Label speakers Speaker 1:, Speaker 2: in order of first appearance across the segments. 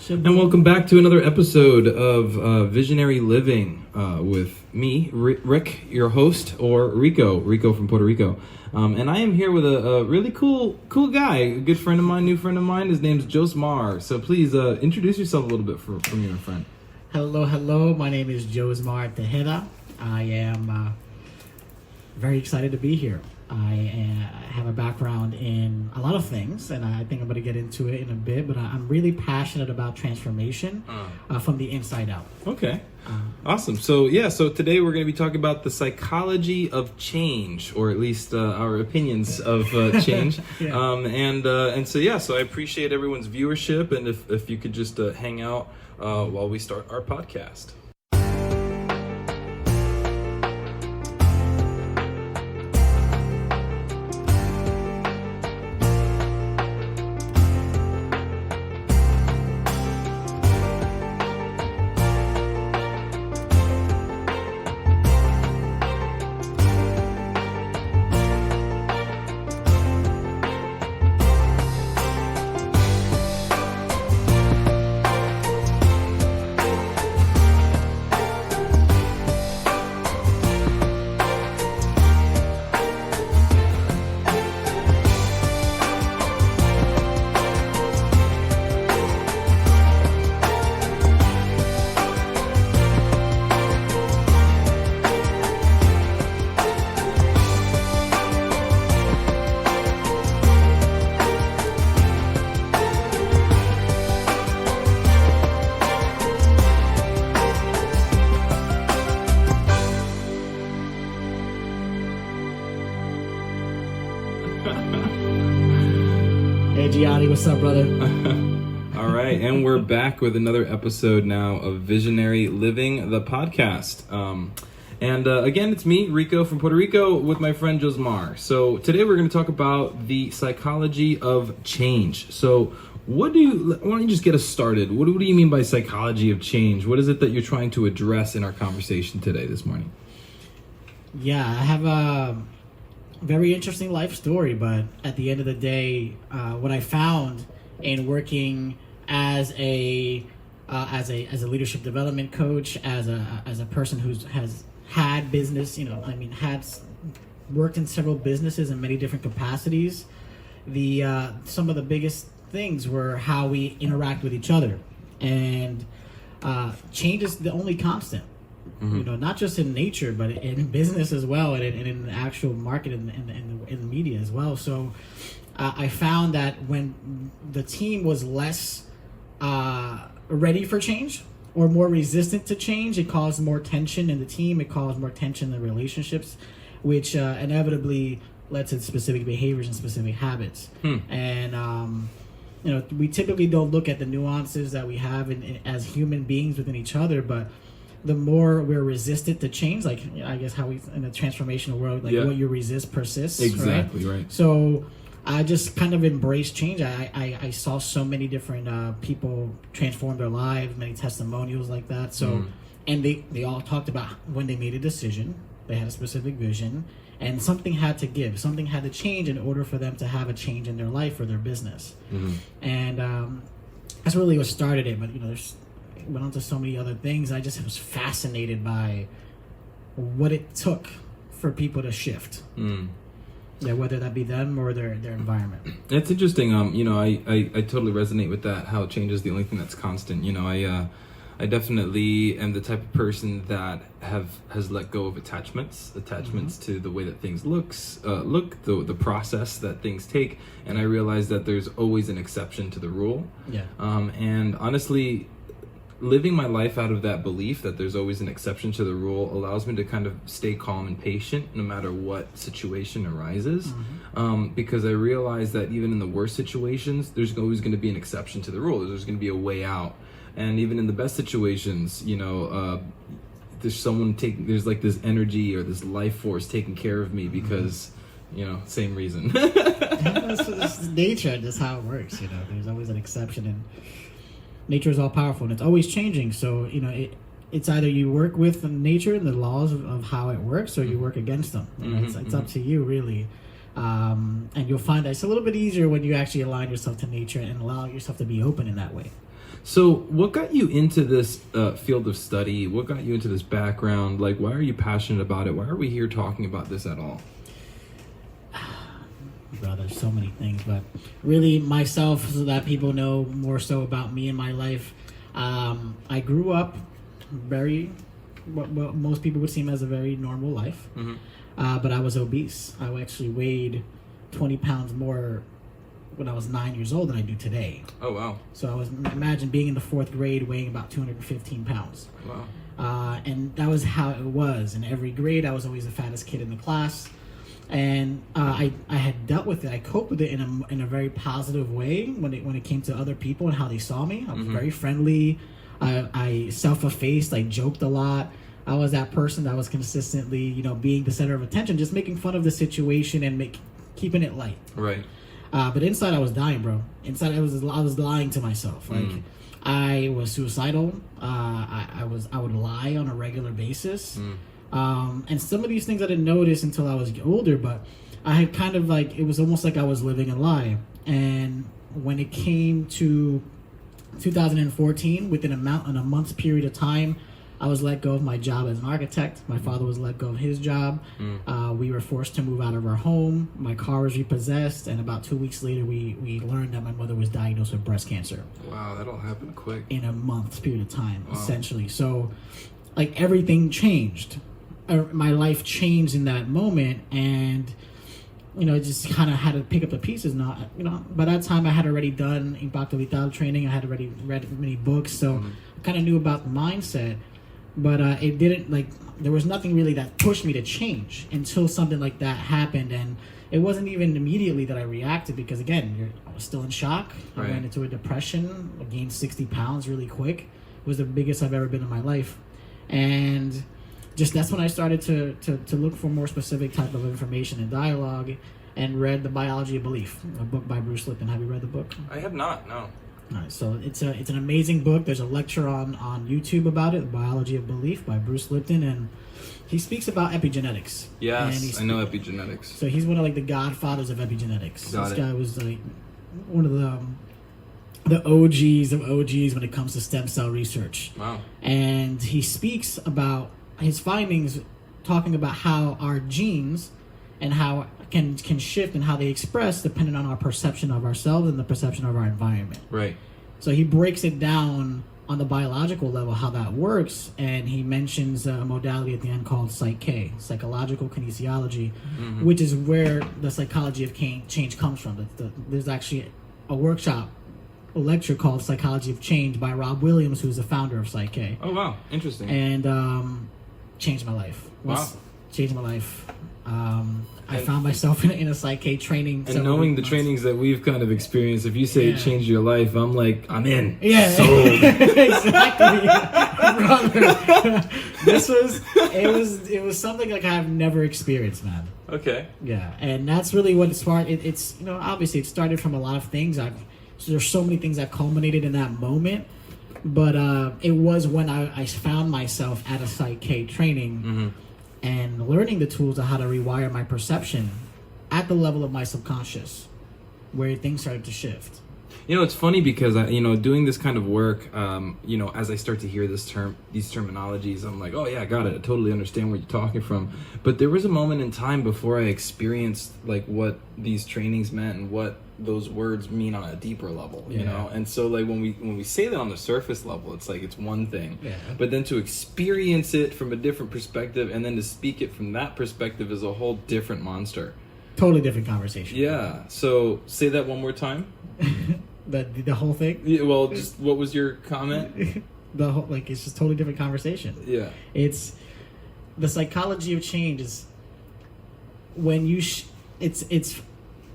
Speaker 1: And welcome back to another episode of Visionary Living with me, Rick, your host, or Rico from Puerto Rico. And I am here with a really cool guy, a good friend of mine, new friend of mine. His name's Josmar. So please introduce yourself a little bit for me, my friend.
Speaker 2: Hello. My name is Josmar Tejeda. I am very excited to be here. I have a background in a lot of things, and I think I'm going to get into it in a bit, but I'm really passionate about transformation from the inside out.
Speaker 1: Okay. Awesome. So today we're going to be talking about the psychology of change, or at least our opinions of change. Yeah. So I appreciate everyone's viewership, and if you could just hang out while we start our podcast.
Speaker 2: Hey Gianni, what's up, brother?
Speaker 1: All right, and we're back with another episode now of Visionary Living, the podcast. Again, it's me, Rico from Puerto Rico, with my friend Josmar. So today we're going to talk about the psychology of change. So why don't you just get us started? What do you mean by psychology of change? What is it that you're trying to address in our conversation today, this morning?
Speaker 2: Yeah, I have a very interesting life story, but at the end of the day, what I found in working as a leadership development coach, as a person who has had business, had worked in several businesses in many different capacities. Some of the biggest things were how we interact with each other, and change is the only constant. Mm-hmm. Not just in nature, but in business as well, and in the actual market and in the media as well. So I found that when the team was less ready for change or more resistant to change, it caused more tension in the team. It caused more tension in the relationships, which inevitably led to specific behaviors and specific habits. And we typically don't look at the nuances that we have as human beings within each other, but the more we're resistant to change, like I guess how we in a transformational world, what you resist persists.
Speaker 1: Exactly right.
Speaker 2: So I just kind of embraced change. I saw so many different people transform their lives, many testimonials like that. So and they all talked about when they made a decision, they had a specific vision, and something had to give, something had to change in order for them to have a change in their life or their business. And that's really what started it. But went on to so many other things. I just was fascinated by what it took for people to shift. Yeah, whether that be them or their environment.
Speaker 1: It's interesting. I totally resonate with that. How change is the only thing that's constant. I definitely am the type of person that has let go of attachments to the way that things look, the process that things take, and I realize that there's always an exception to the rule.
Speaker 2: Yeah.
Speaker 1: And honestly, living my life out of that belief that there's always an exception to the rule allows me to kind of stay calm and patient no matter what situation arises. Because I realize that even in the worst situations, there's always going to be an exception to the rule. There's going to be a way out. And even in the best situations, there's like this energy or this life force taking care of me because, same reason.
Speaker 2: It's nature. That's how it works. There's always an exception, and nature is all powerful and it's always changing. So it's either you work with nature and the laws of how it works, or you work against them. It's up to you, really. And you'll find that it's a little bit easier when you actually align yourself to nature and allow yourself to be open in that way.
Speaker 1: So, what got you into this field of study? What got you into this background? Like, why are you passionate about it? Why are we here talking about this at all?
Speaker 2: Brother, so many things, but really myself, so that people know more so about me and my life. I grew up very, what most people would seem as a very normal life, but I was obese. I actually weighed 20 pounds more when I was 9 years old than I do today.
Speaker 1: Oh, wow.
Speaker 2: So imagine being in the 4th grade weighing about 215 pounds.
Speaker 1: Wow.
Speaker 2: And that was how it was. In every grade, I was always the fattest kid in the class. And I had dealt with it. I coped with it in a very positive way when it came to other people and how they saw me. I was very friendly. I self-effaced. I joked a lot. I was that person that was consistently, being the center of attention, just making fun of the situation and keeping it light.
Speaker 1: Right.
Speaker 2: But inside, I was dying, bro. Inside, I was lying to myself. Like I was suicidal. I would lie on a regular basis. And some of these things I didn't notice until I was older, but I had kind of it was almost like I was living a lie. And when it came to 2014, within a month's period of time, I was let go of my job as an architect. My father was let go of his job. We were forced to move out of our home. My car was repossessed, and about 2 weeks later, we learned that my mother was diagnosed with breast cancer.
Speaker 1: Wow, that all happened quick.
Speaker 2: In a month's period of time, essentially. So, everything changed. My life changed in that moment, and just kind of had to pick up the pieces. Now, by that time I had already done Impacto Vital training. I had already read many books, so I kind of knew about the mindset. But it didn't there was nothing really that pushed me to change until something like that happened, and it wasn't even immediately that I reacted because again, I was still in shock.
Speaker 1: Right.
Speaker 2: I went into a depression. I gained 60 pounds really quick. It was the biggest I've ever been in my life, and just that's when I started to look for more specific type of information and dialogue, and read The Biology of Belief, a book by Bruce Lipton. Have you read the book?
Speaker 1: I have not, no.
Speaker 2: All right, so it's an amazing book. There's a lecture on YouTube about it, The Biology of Belief by Bruce Lipton, and he speaks about epigenetics.
Speaker 1: Yes, I know epigenetics.
Speaker 2: So he's one of the godfathers of epigenetics. This guy was one of the OGs of OGs when it comes to stem cell research.
Speaker 1: Wow. And
Speaker 2: he speaks about his findings, talking about how our genes and how can shift and how they express depending on our perception of ourselves and the perception of our environment.
Speaker 1: Right.
Speaker 2: So he breaks it down on the biological level, how that works, and he mentions a modality at the end called Psych-K, psychological kinesiology, which is where the psychology of change comes from. There's actually a lecture called Psychology of Change by Rob Williams, who's the founder of Psych-K.
Speaker 1: Oh, wow. Interesting.
Speaker 2: And changed my life.
Speaker 1: Wow.
Speaker 2: Changed my life. I found myself in a Psych-K training.
Speaker 1: And knowing the trainings that we've kind of experienced, if you say it changed your life, I'm like, I'm in.
Speaker 2: Yeah.
Speaker 1: Sold.
Speaker 2: Exactly. Brother. It was something I've never experienced, man.
Speaker 1: Okay.
Speaker 2: Yeah. And that's really what it started. It's, obviously it started from a lot of things. There's so many things that culminated in that moment. But it was when I found myself at a Psych-K training and learning the tools of how to rewire my perception at the level of my subconscious, where things started to shift.
Speaker 1: It's funny because doing this kind of work, as I start to hear these terminologies, I'm like, oh yeah, I got it. I totally understand where you're talking from. But there was a moment in time before I experienced what these trainings meant and what those words mean on a deeper level, And so when we say that on the surface level, it's it's one thing. Yeah. But then to experience it from a different perspective and then to speak it from that perspective is a whole different monster.
Speaker 2: Totally different conversation.
Speaker 1: Yeah. So say that one more time.
Speaker 2: The whole thing?
Speaker 1: Yeah, well, just what was your comment?
Speaker 2: The whole it's just totally different conversation.
Speaker 1: Yeah.
Speaker 2: It's the psychology of change is when you it's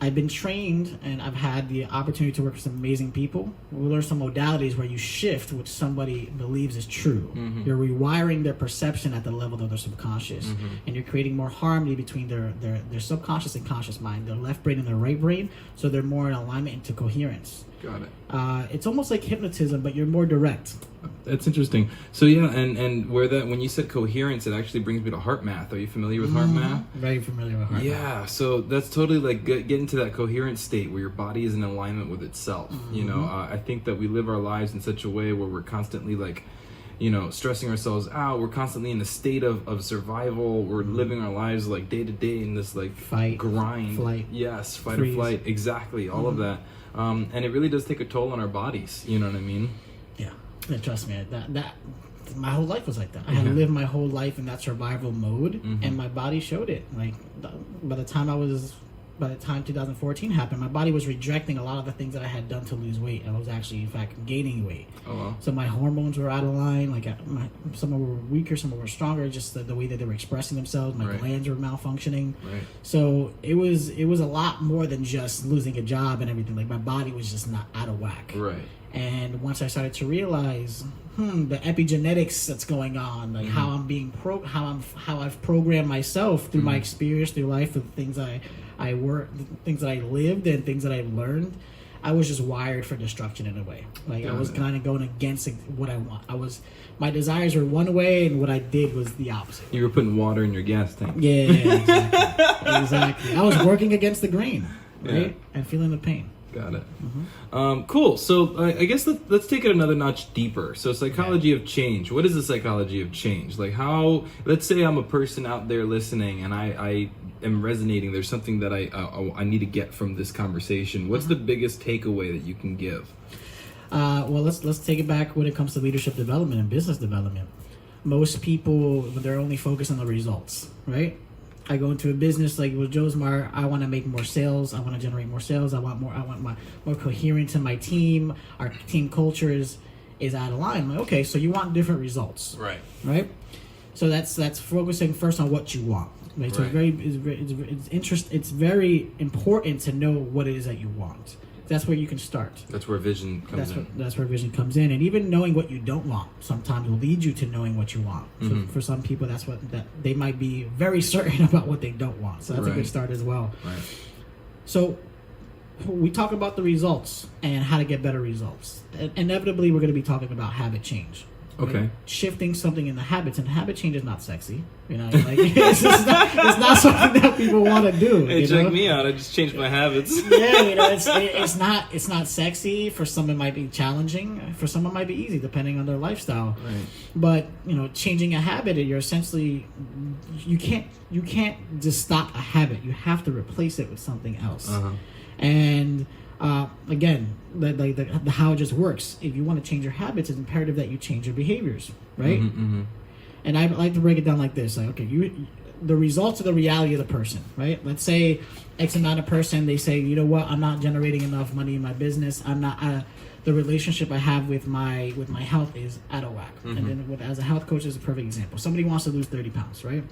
Speaker 2: I've been trained and I've had the opportunity to work with some amazing people. We learn some modalities where you shift what somebody believes is true. You're rewiring their perception at the level of their subconscious, and you're creating more harmony between their subconscious and conscious mind, their left brain and their right brain, so they're more in alignment into coherence.
Speaker 1: Got it.
Speaker 2: It's almost like hypnotism, but you're more direct.
Speaker 1: That's interesting. So yeah, and when you said coherence, it actually brings me to heart math. Are you familiar with heart math?
Speaker 2: Very familiar with heart math.
Speaker 1: Yeah, so that's totally like getting to that coherent state where your body is in alignment with itself. You know, I think that we live our lives in such a way where we're constantly like, you know, stressing ourselves out. We're constantly in a state of survival. We're living our lives like day to day in this like
Speaker 2: Fight,
Speaker 1: grind.
Speaker 2: flight.
Speaker 1: Yes, fight
Speaker 2: Freeze.
Speaker 1: or flight. Exactly, all of that. And it really does take a toll on our bodies. You know what I mean?
Speaker 2: Yeah. And trust me, that my whole life was like that. I had lived my whole life in that survival mode, and my body showed it. Like by the time 2014 happened, my body was rejecting a lot of the things that I had done to lose weight. I was actually, in fact, gaining weight.
Speaker 1: Oh, wow.
Speaker 2: So my hormones were out of line. Like some were weaker, some were stronger. Just the way that they were expressing themselves. My glands were malfunctioning.
Speaker 1: Right.
Speaker 2: So it was a lot more than just losing a job and everything. Like my body was just not out of whack.
Speaker 1: Right.
Speaker 2: And once I started to realize, the epigenetics that's going on, like how I'm being how I've programmed myself through my experience, through life, with things I work, things that I lived, and things that I've learned, I was just wired for destruction in a way. Like I was kind of going against what I want. My desires were one way, and what I did was the opposite.
Speaker 1: You were putting water in your gas tank.
Speaker 2: Yeah, exactly. Exactly. I was working against the grain, right, and feeling the pain.
Speaker 1: Got it. Cool. So I guess let's take it another notch deeper. So psychology of change. What is the psychology of change? Like how? Let's say I'm a person out there listening, and I am resonating. There's something that I need to get from this conversation. What's the biggest takeaway that you can give?
Speaker 2: Well, let's take it back when it comes to leadership development and business development. Most people, they're only focused on the results, right? I go into a business like with Josmar. I want to make more sales. I want to generate more sales. I want more coherence in my team. Our team culture is out of line. I'm like, okay, so you want different results, right? So that's focusing first on what you want, right? So it's very important to know what it is that you want. That's where you can start.
Speaker 1: That's where vision comes in.
Speaker 2: That's where vision comes in, and even knowing what you don't want sometimes will lead you to knowing what you want. So for some people, that they might be very certain about what they don't want. So that's a good start as well. Right. So we talk about the results and how to get better results. Inevitably, we're going to be talking about habit change. Right?
Speaker 1: Okay.
Speaker 2: Shifting something in the habits, and habit change is not sexy. You know, like it's not something that people want to do.
Speaker 1: Hey, check me out. I just changed my habits.
Speaker 2: Yeah, you know, it's not sexy. For some, it might be challenging. For some, it might be easy, depending on their lifestyle. Right. But you know, changing a habit, you're essentially you can't just stop a habit. You have to replace it with something else. And again, how it just works. If you want to change your habits, it's imperative that you change your behaviors, right? And I like to break it down like this: like, okay, the results are the reality of the person, right? Let's say X amount of person, they say, you know what, I'm not generating enough money in my business. I'm not. The relationship I have with my health is out of whack. And then as a health coach is a perfect example. Somebody wants to lose 30 pounds, right?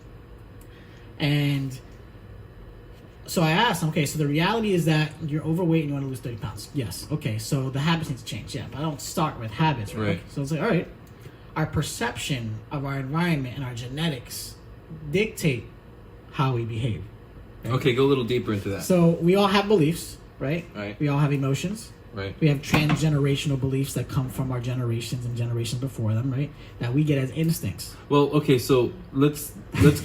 Speaker 2: And so I asked them, okay, so the reality is that you're overweight and you want to lose 30 pounds. Yes. Okay, so the habits need to change. Yeah, but I don't start with habits, right? So it's like, all right, our perception of our environment and our genetics dictate how we behave. Right?
Speaker 1: Okay, go a little deeper into that.
Speaker 2: So we all have beliefs, right?
Speaker 1: Right.
Speaker 2: We all have emotions.
Speaker 1: Right.
Speaker 2: We have transgenerational beliefs that come from our generations and generations before them, right? That we get as instincts.
Speaker 1: Well, okay, so let's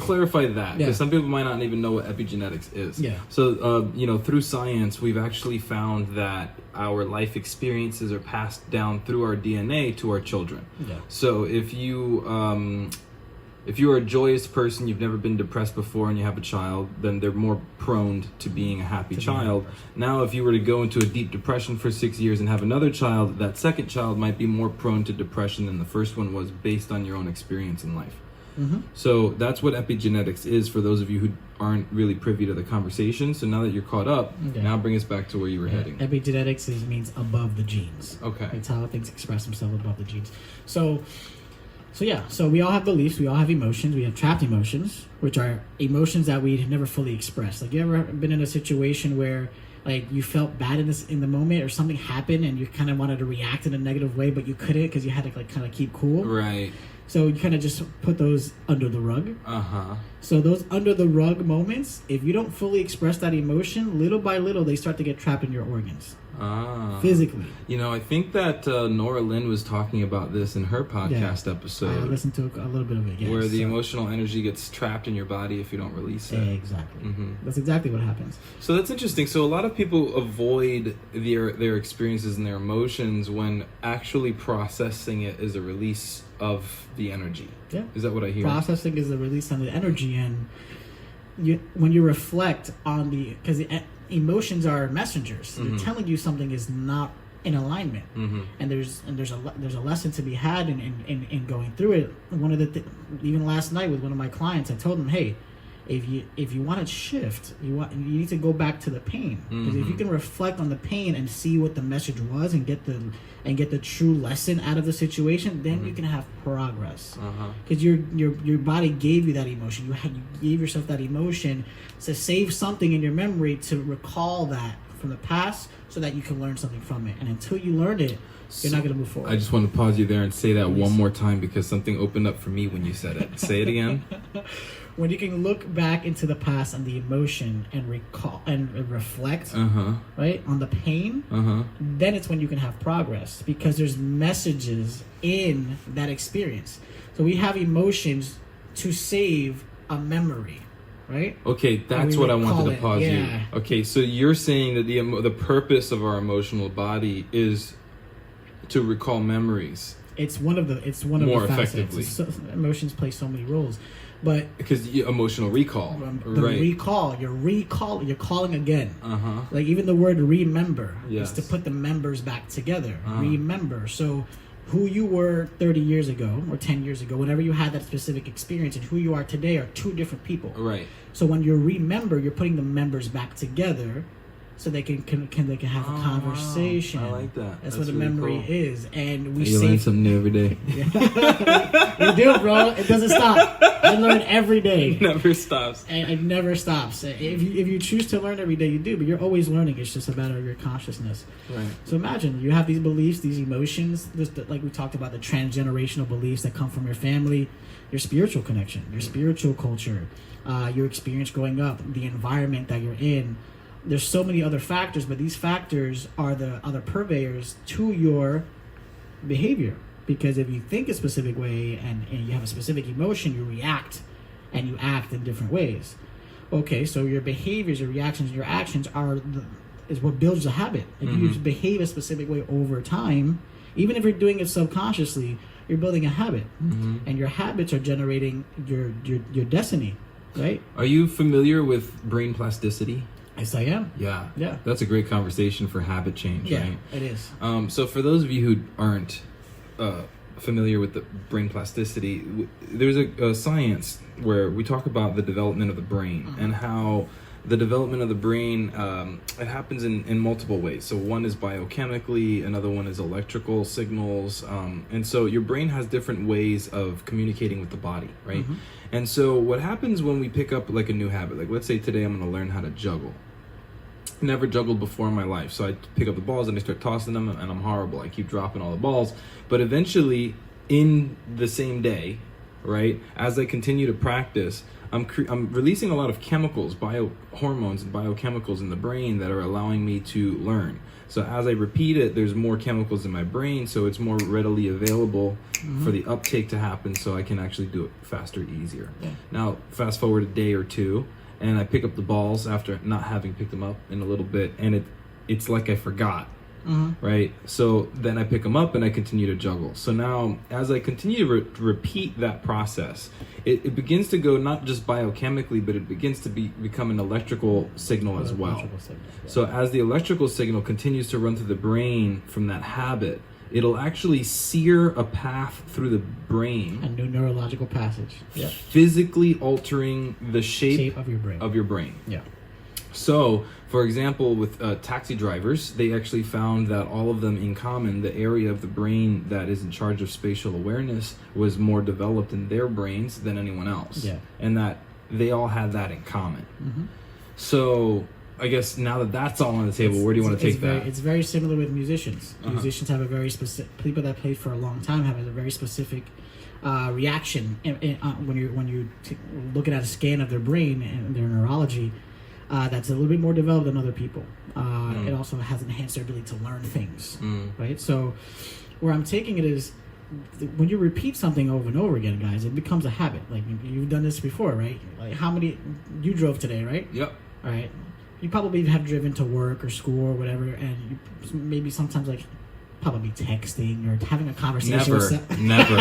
Speaker 1: clarify that, because some people might not even know what epigenetics is. Yeah. So, through science, we've actually found that our life experiences are passed down through our DNA to our children. Yeah. So if you are a joyous person, you've never been depressed before, and you have a child, then they're more prone to being a happy child. Now, if you were to go into a deep depression for 6 years and have another child, that second child might be more prone to depression than the first one was, based on your own experience in life. So that's what epigenetics is, for those of you who aren't really privy to the conversation. So now that you're caught up, now bring us back to where you were heading.
Speaker 2: Epigenetics means above the genes.
Speaker 1: Okay.
Speaker 2: It's how things express themselves above the genes. So we all have beliefs, we all have emotions, we have trapped emotions, which are emotions that we never fully express. Like, you ever been in a situation where, like, you felt bad in the moment, or something happened and you kind of wanted to react in a negative way, but you couldn't because you had to, like, kind of keep cool?
Speaker 1: Right.
Speaker 2: So you kind of just put those under the rug. So those under the rug moments, if you don't fully express that emotion, little by little, they start to get trapped in your organs. Physically.
Speaker 1: You know, I think that Nora Lynn was talking about this in her podcast episode.
Speaker 2: I listened to a little bit of it, yes.
Speaker 1: Where the emotional energy gets trapped in your body if you don't release it.
Speaker 2: Exactly. That's exactly what happens.
Speaker 1: So that's interesting. So a lot of people avoid their experiences and their emotions when actually processing it is a release of the energy.
Speaker 2: Yeah.
Speaker 1: Is that what I hear?
Speaker 2: Processing is a release of the energy, and when you reflect on because emotions are messengers. They're telling you something is not in alignment, and there's a lesson to be had in going through it. One of even last night with one of my clients, I told him, hey, if you want to shift, you need to go back to the pain, because if you can reflect on the pain and see what the message was and get the true lesson out of the situation, then you can have progress. Because your body gave you that emotion. You gave yourself that emotion to save something in your memory, to recall that from the past, so that you can learn something from it. And until you learned it, you're not going to move forward.
Speaker 1: I just want to pause you there and say that one more time, because something opened up for me when you said it. Say it again.
Speaker 2: When you can look back into the past and the emotion and recall and reflect, right, on the pain, then it's when you can have progress, because there's messages in that experience. So we have emotions to save a memory, right?
Speaker 1: Okay, that's what I wanted to pause you.
Speaker 2: Yeah.
Speaker 1: Okay, so you're saying that the purpose of our emotional body is to recall memories.
Speaker 2: It's one of the
Speaker 1: more
Speaker 2: facets.
Speaker 1: effectively.
Speaker 2: Emotions play so many roles. But
Speaker 1: because emotional recall, right?
Speaker 2: Recall, you're calling again. Like even the word remember is to put the members back together. Remember. So who you were 30 years ago or 10 years ago, whenever you had that specific experience, and who you are today are two different people.
Speaker 1: Right.
Speaker 2: So when you remember, you're putting the members back together, so they can have a conversation.
Speaker 1: I like that.
Speaker 2: That's what a memory is, and
Speaker 1: you learn something new every day.
Speaker 2: You do, bro. It doesn't stop. I learn every day.
Speaker 1: It never stops.
Speaker 2: And it never stops. If you choose to learn every day, you do. But you're always learning. It's just a matter of your consciousness.
Speaker 1: Right.
Speaker 2: So imagine you have these beliefs, these emotions. Like we talked about, the transgenerational beliefs that come from your family, your spiritual connection, your spiritual culture, your experience growing up, the environment that you're in. There's so many other factors, but these factors are the other purveyors to your behavior. Because if you think a specific way and you have a specific emotion, you react and you act in different ways. Okay, so your behaviors, your reactions, your actions is what builds a habit. If you behave a specific way over time, even if you're doing it subconsciously, you're building a habit. And your habits are generating your destiny, right?
Speaker 1: Are you familiar with brain plasticity?
Speaker 2: Yes, I am.
Speaker 1: Yeah.
Speaker 2: Yeah.
Speaker 1: That's a great conversation for habit change,
Speaker 2: Yeah,
Speaker 1: right?
Speaker 2: it is.
Speaker 1: So for those of you who aren't familiar with the brain plasticity, there's a science where we talk about the development of the brain and how the development of the brain, it happens in multiple ways. So one is biochemically, another one is electrical signals. And so your brain has different ways of communicating with the body, right? And so what happens when we pick up like a new habit, like let's say today I'm going to learn how to juggle. Never juggled before in my life, so I pick up the balls and I start tossing them, and I'm horrible. I keep dropping all the balls, but eventually in the same day, right, as I continue to practice, I'm releasing a lot of chemicals, hormones and biochemicals in the brain that are allowing me to learn. So as I repeat it, there's more chemicals in my brain, so it's more readily available for the uptake to happen, so I can actually do it faster, easier. Now fast forward a day or two, and I pick up the balls after not having picked them up in a little bit, and it's like I forgot, right? So then I pick them up and I continue to juggle. So now as I continue to repeat that process, it begins to go not just biochemically, but it begins to become an electrical signal as well. So as the electrical signal continues to run through the brain from that habit, it'll actually sear a path through the brain.
Speaker 2: A new neurological passage. Yeah.
Speaker 1: Physically altering the shape
Speaker 2: of your brain. Yeah.
Speaker 1: So, for example, with taxi drivers, they actually found that all of them in common, the area of the brain that is in charge of spatial awareness was more developed in their brains than anyone else.
Speaker 2: Yeah.
Speaker 1: And that they all had that in common. So I guess now that that's all on the table, where do you want to take that?
Speaker 2: It's very similar with musicians.
Speaker 1: Uh-huh.
Speaker 2: Musicians have a very specific. People that play for a long time have a very specific reaction when you're looking at a scan of their brain and their neurology. That's a little bit more developed than other people. It also has enhanced their ability to learn things, right? So, where I'm taking it is, when you repeat something over and over again, guys, it becomes a habit. Like, you've done this before, right? Like, how many you drove today, right?
Speaker 1: Yep.
Speaker 2: All right. You probably have driven to work or school or whatever, and you maybe sometimes like probably texting or having a conversation.
Speaker 1: Never.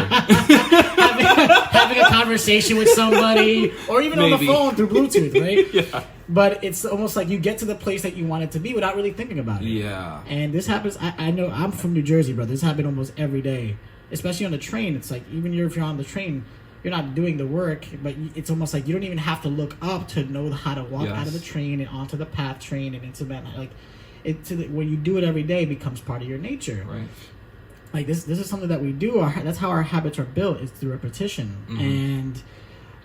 Speaker 2: having a conversation with somebody, or even on the phone through Bluetooth, right?
Speaker 1: Yeah.
Speaker 2: But it's almost like you get to the place that you want it to be without really thinking about it.
Speaker 1: Yeah.
Speaker 2: And this happens. I know I'm from New Jersey, brother. This happens almost every day, especially on the train. It's like even if you're on the train, you're not doing the work, but it's almost like you don't even have to look up to know how to walk out of the train and onto the path train and into that. Like, when you do it every day, it becomes part of your nature.
Speaker 1: Right.
Speaker 2: Like this is something that we do. That's how our habits are built. Is through repetition. And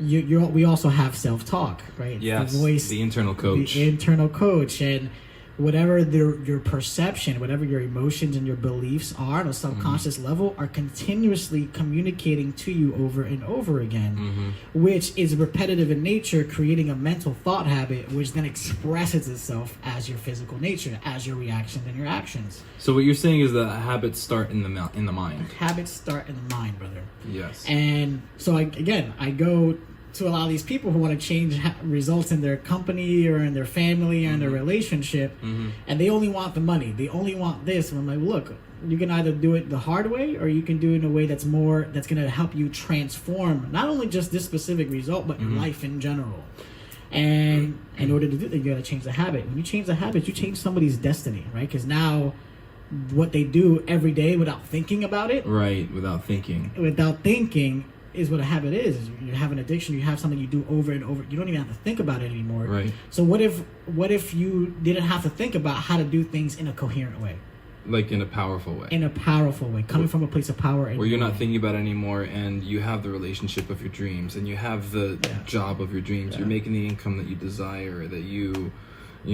Speaker 2: we also have self-talk, right?
Speaker 1: Yes.
Speaker 2: The voice,
Speaker 1: the internal coach.
Speaker 2: The internal coach, and whatever your perception, whatever your emotions and your beliefs are on a subconscious level are continuously communicating to you over and over again, which is repetitive in nature, creating a mental thought habit, which then expresses itself as your physical nature, as your reactions and your actions.
Speaker 1: So what you're saying is that habits start in the mind.
Speaker 2: Habits start in the mind, brother.
Speaker 1: Yes.
Speaker 2: And so I go to a lot of these people who want to change results in their company or in their family or in their relationship, and they only want the money. They only want this. And I'm like, look, you can either do it the hard way, or you can do it in a way that's going to help you transform not only just this specific result, but your life in general. And in order to do that, you got to change the habit. When you change the habit, you change somebody's destiny, right? Because now what they do every day without thinking about it,
Speaker 1: right? Without thinking,
Speaker 2: is what a habit is. You have an addiction, you have something you do over and over. You don't even have to think about it anymore.
Speaker 1: Right.
Speaker 2: So what if you didn't have to think about how to do things in a coherent way?
Speaker 1: Like in a powerful way.
Speaker 2: In a powerful way, coming from a place of power.
Speaker 1: Where you're not thinking about it anymore, and you have the relationship of your dreams, and you have the job of your dreams. You're making the income that you desire, that you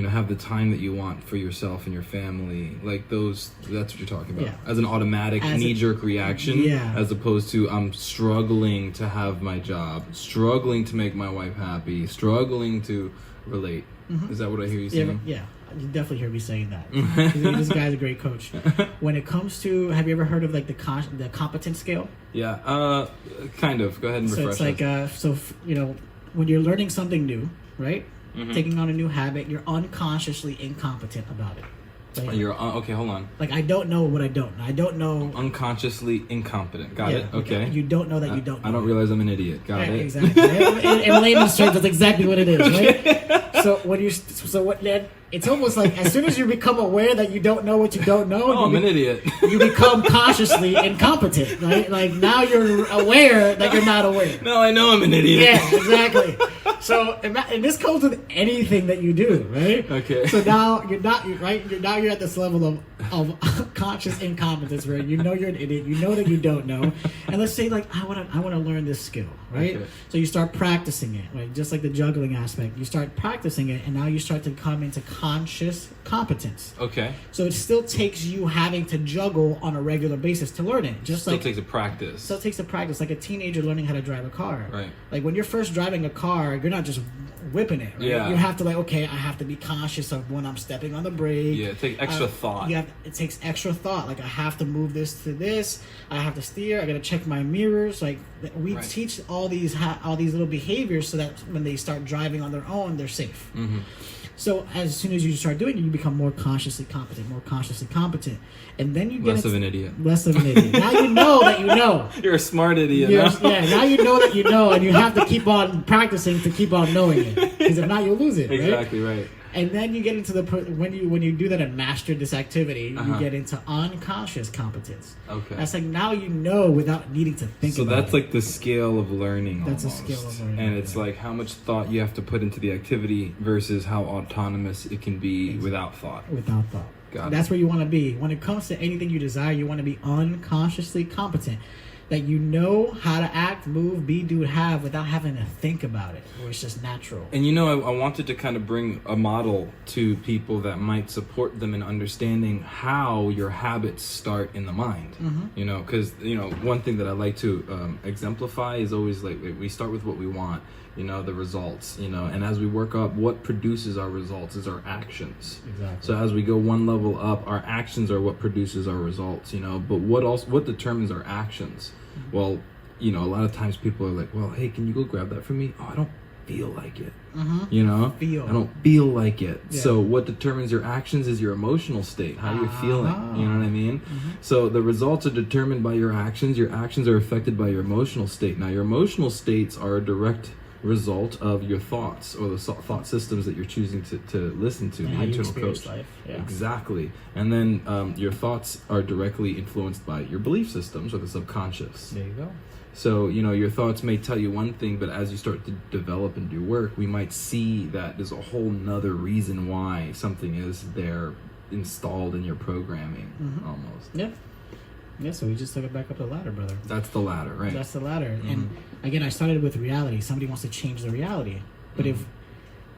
Speaker 1: have the time that you want for yourself and your family. Like that's what you're talking about. As an automatic knee-jerk reaction, as opposed to I'm struggling to have my job, struggling to make my wife happy, struggling to relate. Is that what I hear you saying?
Speaker 2: Yeah. You definitely hear me saying that. This guy's a great coach. When it comes to, have you ever heard of like the competence scale?
Speaker 1: Yeah, kind of. Go ahead and refresh.
Speaker 2: So it's like, when you're learning something new, right? Taking on a new habit, you're unconsciously incompetent about it. Like,
Speaker 1: okay, hold on.
Speaker 2: Like, I don't know what I don't know. I don't know.
Speaker 1: Unconsciously incompetent. Got it. Okay.
Speaker 2: You don't know that you don't know.
Speaker 1: I don't realize I'm an idiot. Got it.
Speaker 2: Exactly. in layman's terms, that's exactly what it is, right? It's almost like as soon as you become aware that you don't know what you don't know,
Speaker 1: I'm an idiot.
Speaker 2: You become consciously incompetent, right? Like now you're aware that you're not aware.
Speaker 1: No, I know I'm an idiot.
Speaker 2: Yeah, exactly. So, and this comes with anything that you do, right?
Speaker 1: Okay.
Speaker 2: So now you're at this level of conscious incompetence where you know you're an idiot, you know that you don't know, and let's say like I want to learn this skill, right? Okay. So you start practicing it, right? Just like the juggling aspect, you start practicing it, and now you start to come into conscious competence.
Speaker 1: Okay.
Speaker 2: So it still takes you having to juggle on a regular basis to learn it.
Speaker 1: Still takes a practice.
Speaker 2: Still takes a practice, like a teenager learning how to drive a car.
Speaker 1: Right.
Speaker 2: Like when you're first driving a car, you're not just whipping it. Right?
Speaker 1: Yeah.
Speaker 2: You have to I have to be conscious of when I'm stepping on the brake.
Speaker 1: Yeah, it takes extra thought.
Speaker 2: It takes extra thought. Like I have to move this to this. I have to steer. I got to check my mirrors. Like we teach all these little behaviors so that when they start driving on their own, they're safe. So as soon as you start doing it, you become more consciously competent, and then you get
Speaker 1: less of an idiot.
Speaker 2: Now you know that you know.
Speaker 1: You're a smart idiot.
Speaker 2: Now you know that you know, and you have to keep on practicing to keep on knowing it, because if not, you'll lose it.
Speaker 1: Exactly right.
Speaker 2: And then you get into when you do that and master this activity, you get into unconscious competence.
Speaker 1: Okay.
Speaker 2: That's like now you know without needing to think about it.
Speaker 1: So that's like the scale of learning almost.
Speaker 2: That's a scale of learning.
Speaker 1: And it's like how much thought you have to put into the activity versus how autonomous it can be without thought.
Speaker 2: Without thought. That's where you want to be. When it comes to anything you desire, you want to be unconsciously competent. that you know how to act, move, be, do, have without having to think about it, where it's just natural.
Speaker 1: And I wanted to kind of bring a model to people that might support them in understanding how your habits start in the mind. Because one thing that I like to exemplify is always like we start with what we want. The results, and as we work up, what produces our results is our actions.
Speaker 2: Exactly.
Speaker 1: So as we go one level up, our actions are what produces our results, but what determines our actions? Well, a lot of times people are like, well, hey, can you go grab that for me? Oh, I don't feel like it. I don't feel like it. Yeah. So what determines your actions is your emotional state, how you're feeling. You know what I mean? So the results are determined by your actions. Your actions are affected by your emotional state. Now, your emotional states are a direct result of your thoughts or the thought systems that you're choosing to listen to, the internal coach.
Speaker 2: Life. Yeah.
Speaker 1: Exactly. And then your thoughts are directly influenced by your belief systems or the subconscious.
Speaker 2: There you go.
Speaker 1: So, your thoughts may tell you one thing, but as you start to develop and do work, we might see that there's a whole nother reason why something is there installed in your programming, almost.
Speaker 2: Yeah. Yeah, so we just took it back up the ladder, brother.
Speaker 1: That's the ladder, right?
Speaker 2: That's the ladder. And again, I started with reality. Somebody wants to change the reality. But if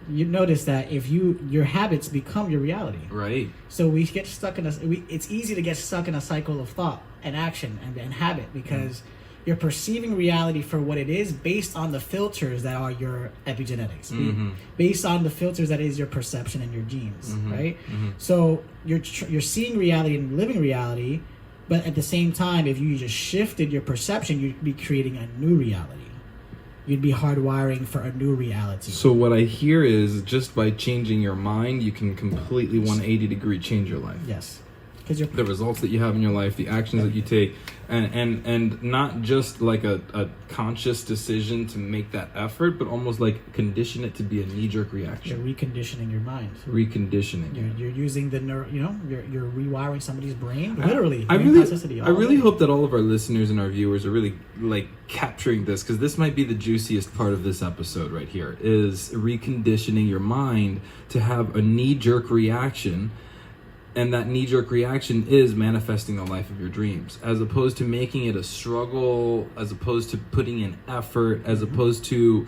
Speaker 2: you notice that if your habits become your reality.
Speaker 1: Right.
Speaker 2: So we get stuck in it's easy to get stuck in a cycle of thought and action and habit because you're perceiving reality for what it is based on the filters that are your epigenetics, based on the filters that is your perception and your genes, right? So you're seeing reality and living reality. But at the same time, if you just shifted your perception, you'd be creating a new reality. You'd be hardwiring for a new reality.
Speaker 1: So what I hear is just by changing your mind, you can completely 180-degree change your life.
Speaker 2: Yes.
Speaker 1: The results that you have in your life, the actions that you take, and not just like a conscious decision to make that effort, but almost like condition it to be a knee-jerk reaction.
Speaker 2: You're reconditioning your mind. You're using the you're rewiring somebody's brain, literally.
Speaker 1: I really hope that all of our listeners and our viewers are really like capturing this, because this might be the juiciest part of this episode right here, is reconditioning your mind to have a knee-jerk reaction. And that knee-jerk reaction is manifesting the life of your dreams, as opposed to making it a struggle, as opposed to putting in effort, as opposed to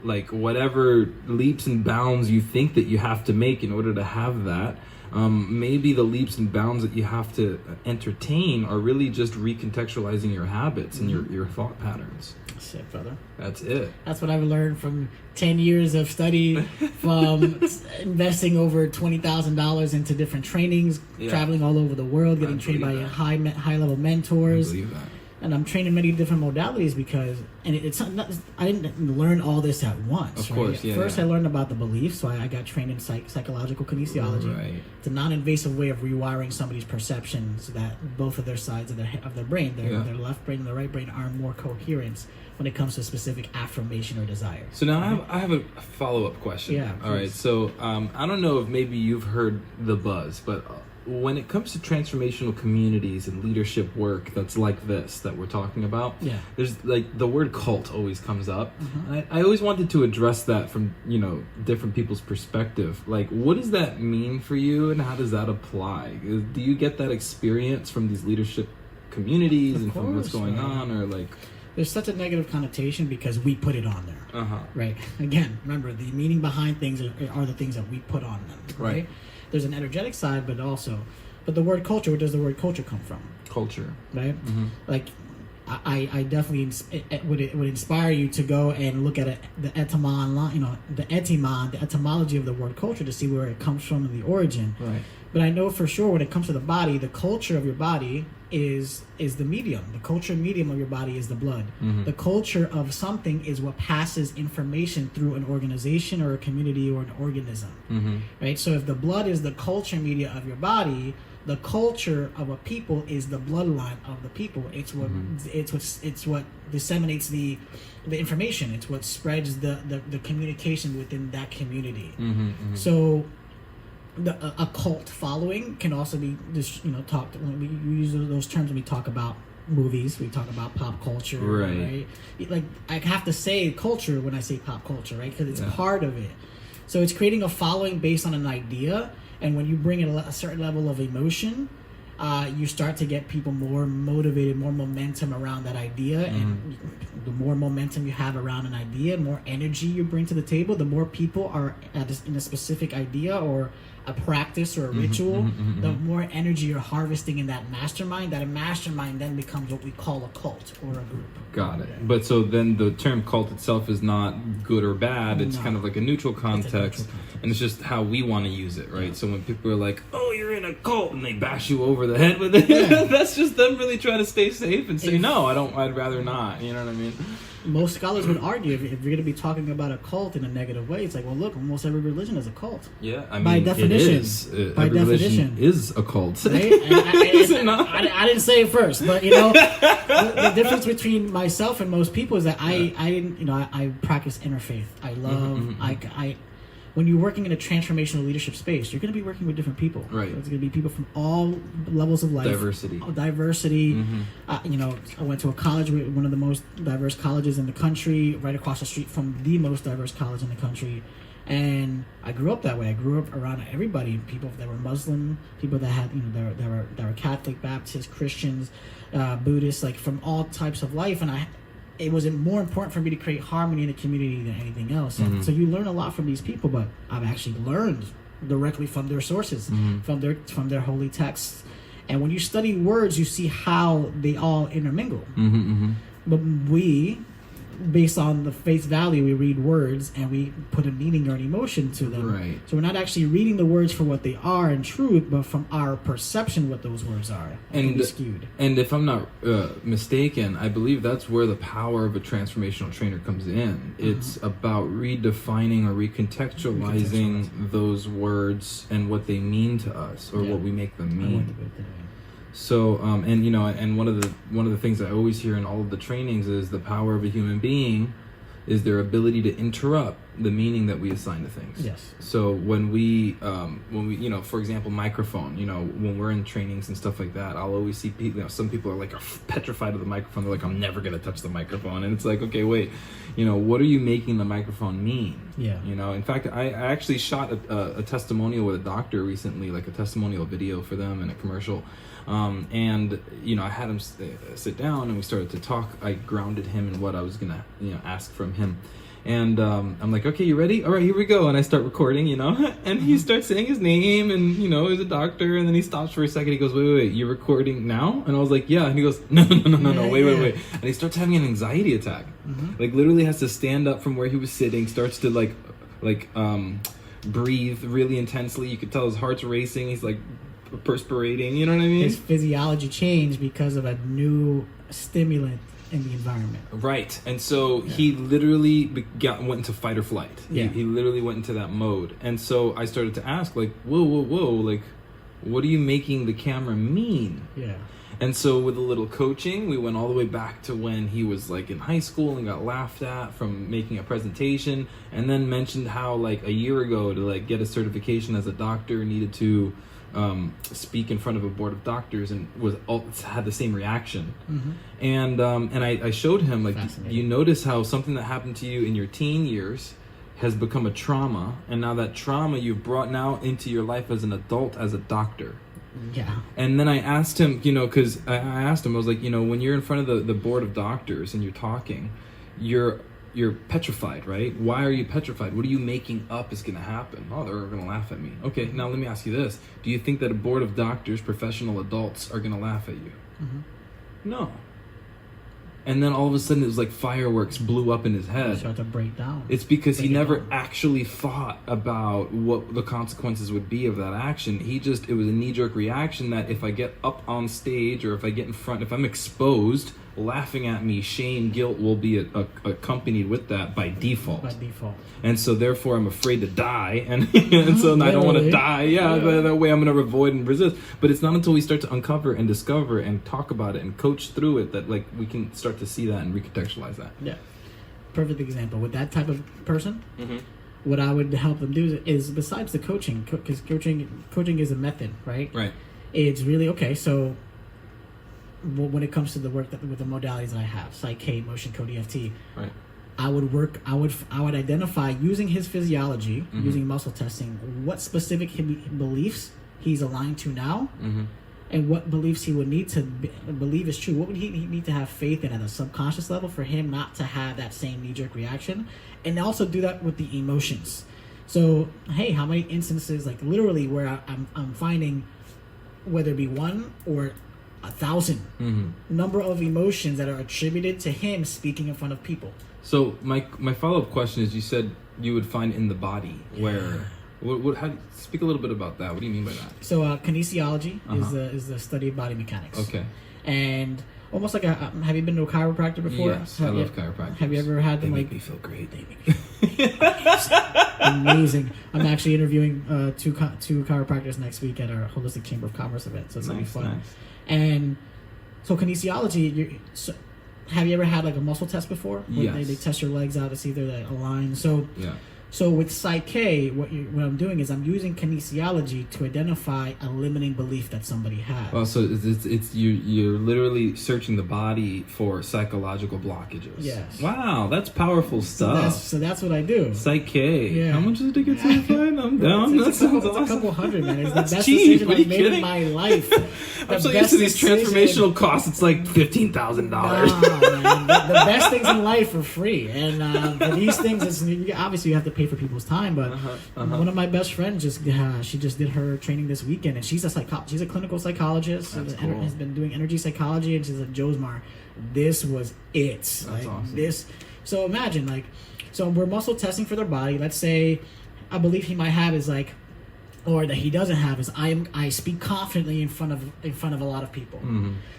Speaker 1: like whatever leaps and bounds you think that you have to make in order to have that. Maybe the leaps and bounds that you have to entertain are really just recontextualizing your habits and your thought patterns.
Speaker 2: Sick, brother.
Speaker 1: That's it.
Speaker 2: That's what I've learned from 10 years of study, from investing over $20,000 into different trainings, traveling all over the world, getting trained by high-level mentors.
Speaker 1: I believe that.
Speaker 2: And I'm trained in many different modalities because, and it's not, I didn't learn all this at once.
Speaker 1: Of course, yeah.
Speaker 2: First, I learned about the beliefs, so I got trained in psychological kinesiology.
Speaker 1: Right.
Speaker 2: It's a non-invasive way of rewiring somebody's perceptions, that both of their sides of their brain, their left brain and their right brain, are more coherent when it comes to specific affirmation or desire.
Speaker 1: So now I have a follow-up question.
Speaker 2: Yeah.
Speaker 1: All right. So I don't know if maybe you've heard the buzz, but when it comes to transformational communities and leadership work that's like this that we're talking about, there's like the word cult always comes up. I always wanted to address that from different people's perspective. Like, what does that mean for you, and how does that apply? Do you get that experience from these leadership communities and from what's going on, or like?
Speaker 2: There's such a negative connotation because we put it on there, right? Again, remember, the meaning behind things are the things that we put on them, right? There's an energetic side, but the word culture, where does the word culture come from?
Speaker 1: Culture.
Speaker 2: Right? Like, I definitely would inspire you to go and look at the etymology of the word culture to see where it comes from and the origin.
Speaker 1: Right.
Speaker 2: But I know for sure when it comes to the body, the culture of your body is the medium. The culture medium of your body is the blood. The culture of something is what passes information through an organization or a community or an organism. Right? So if the blood is the culture media of your body, the culture of a people is the bloodline of the people. It's what it's what disseminates the information. It's what spreads the communication within that community. So a cult following can also be talked when we use those terms when we talk about movies, we talk about pop culture, right? Like, I have to say culture when I say pop culture, right? Because it's part of it. So it's creating a following based on an idea, and when you bring in a certain level of emotion, you start to get people more motivated, more momentum around that idea. And the more momentum you have around an idea, more energy you bring to the table, the more people are in a specific idea or a practice or a ritual, the more energy you're harvesting in that mastermind. That a mastermind then becomes what we call a cult or a group.
Speaker 1: Got it. But so then the term cult itself is not good or bad. It's kind of like a neutral context. And it's just how we want to use it, right? Yeah. So when people are like, "Oh, you're in a cult," and they bash you over the head with it, that's just them really trying to stay safe and say, "No, I don't. I'd rather not." You know what I mean?
Speaker 2: Most scholars would argue if you're going to be talking about a cult in a negative way, it's like, well, look, almost every religion is a cult.
Speaker 1: Yeah, I mean,
Speaker 2: by definition,
Speaker 1: it is. Every religion is a cult.
Speaker 2: Right? Is it not? I didn't say it first, but the difference between myself and most people is that I practice interfaith. I love when you're working in a transformational leadership space, you're going to be working with different people.
Speaker 1: Right.
Speaker 2: So it's going to be people from all levels of life.
Speaker 1: Diversity.
Speaker 2: I went to a college, one of the most diverse colleges in the country, right across the street from the most diverse college in the country. And I grew up that way. I grew up around everybody, people that were Muslim, people that had, that were Catholic, Baptist, Christians, Buddhists, like from all types of life. And it was more important for me to create harmony in the community than anything else. And so you learn a lot from these people, but I've actually learned directly from their sources, from their holy texts. And when you study words, you see how they all intermingle. But we, based on the face value, we read words and we put a meaning or an emotion to them.
Speaker 1: Right.
Speaker 2: So we're not actually reading the words for what they are in truth, but from our perception what those words are. And skewed.
Speaker 1: And if I'm not mistaken, I believe that's where the power of a transformational trainer comes in. It's about redefining or recontextualizing those words and what they mean to us, or what we make them mean. So, and one of the things I always hear in all of the trainings is the power of a human being is their ability to interrupt the meaning that we assign to things.
Speaker 2: Yes.
Speaker 1: So when we, for example, microphone, when we're in trainings and stuff like that, I'll always see people, some people are like petrified of the microphone. They're like, I'm never going to touch the microphone. And it's like, okay, wait, what are you making the microphone mean?
Speaker 2: Yeah.
Speaker 1: In fact, I actually shot a testimonial with a doctor recently, like a testimonial video for them in a commercial. And I had him sit down and we started to talk. I grounded him in what I was gonna ask from him, and I'm like, okay, you ready? All right, here we go. And I start recording, and he starts saying his name and he's a doctor, and then he stops for a second. He goes, wait, you're recording now? And I was like, yeah. And he goes, no, wait, and he starts having an anxiety attack. Like literally has to stand up from where he was sitting, starts to like breathe really intensely. You could tell his heart's racing. He's like perspirating, you know what I mean?
Speaker 2: His physiology changed because of a new stimulant in the environment.
Speaker 1: Right. And so he literally went into fight or flight.
Speaker 2: Yeah.
Speaker 1: He literally went into that mode. And so I started to ask, like, whoa, like, what are you making the camera mean?
Speaker 2: Yeah.
Speaker 1: And so with a little coaching, we went all the way back to when he was like in high school and got laughed at from making a presentation, and then mentioned how like a year ago to like get a certification as a doctor needed to speak in front of a board of doctors, and had the same reaction. And I showed him, like, you notice how something that happened to you in your teen years has become a trauma, and now that trauma you've brought now into your life as an adult, as a doctor.
Speaker 2: Yeah.
Speaker 1: And then I asked him, because I asked him, I was like, when you're in front of the board of doctors and you're talking, you're petrified, right? Why are you petrified? What are you making up is going to happen? Oh, they're going to laugh at me. Okay, now let me ask you this. Do you think that a board of doctors, professional adults, are going to laugh at you? No. And then all of a sudden it was like fireworks blew up in his head.
Speaker 2: He started to break down.
Speaker 1: It's because he never actually thought about what the consequences would be of that action. It was a knee-jerk reaction that if I get up on stage or if I get in front, if I'm exposed, laughing at me, shame, guilt will be accompanied with that by default. And so therefore I'm afraid to die, and so I don't want to die. Yeah. That way I'm going to avoid and resist. But it's not until we start to uncover and discover and talk about it and coach through it that like we can start to see that and recontextualize that.
Speaker 2: Yeah. Perfect example. With that type of person, what I would help them do is besides the coaching, because coaching is a method, right?
Speaker 1: Right.
Speaker 2: It's really, okay, so when it comes to the work with the modalities that I have, Psych-K, Motion Code, EFT,
Speaker 1: right,
Speaker 2: I would identify using his physiology, using muscle testing, what specific beliefs he's aligned to now, and what beliefs he would need to believe is true. What would he need to have faith in at a subconscious level for him not to have that same knee-jerk reaction, and also do that with the emotions. So, hey, how many instances, like literally, where I'm finding, whether it be 1 or 1,000 number of emotions that are attributed to him speaking in front of people.
Speaker 1: So my follow-up question is, you said you would find in the body where. How speak a little bit about that? What do you mean by that?
Speaker 2: So kinesiology is the study of body mechanics.
Speaker 1: Okay.
Speaker 2: And almost like have you been to a chiropractor before?
Speaker 1: Yes, I love chiropractors.
Speaker 2: Have you ever had them?
Speaker 1: They
Speaker 2: like
Speaker 1: make me feel great.
Speaker 2: They make me feel amazing. I'm actually interviewing two chiropractors next week at our Holistic Chamber of Commerce event, so it's gonna be fun.
Speaker 1: Nice.
Speaker 2: And so kinesiology, have you ever had like a muscle test before? Where
Speaker 1: Yes.
Speaker 2: they test your legs out to see if they're aligned. So
Speaker 1: Yeah.
Speaker 2: So with Psyche, what I'm doing is I'm using kinesiology to identify a limiting belief that somebody has.
Speaker 1: Well, so it's you're literally searching the body for psychological blockages.
Speaker 2: Yes.
Speaker 1: Wow, that's powerful stuff.
Speaker 2: So that's what I do.
Speaker 1: Psyche.
Speaker 2: Yeah.
Speaker 1: How much is it to get certified? I'm down. That sounds
Speaker 2: It's
Speaker 1: awesome.
Speaker 2: a couple hundred, man. It's the
Speaker 1: That's
Speaker 2: best
Speaker 1: cheap.
Speaker 2: decision
Speaker 1: What are you
Speaker 2: I've made
Speaker 1: kidding?
Speaker 2: in my life.
Speaker 1: I'm so used to these transformational costs. It's like $15,000.
Speaker 2: Man. The best things in life are free, and for these things, obviously you have to pay for people's time. But one of my best friends she just did her training this weekend, and she's a clinical psychologist.
Speaker 1: That's cool.
Speaker 2: Has been doing energy psychology, and she's like, Josmar, this was it.
Speaker 1: That's
Speaker 2: like,
Speaker 1: awesome.
Speaker 2: So imagine so we're muscle testing for their body. Let's say a belief he might have is like, or that he doesn't have is I speak confidently in front of a lot of people.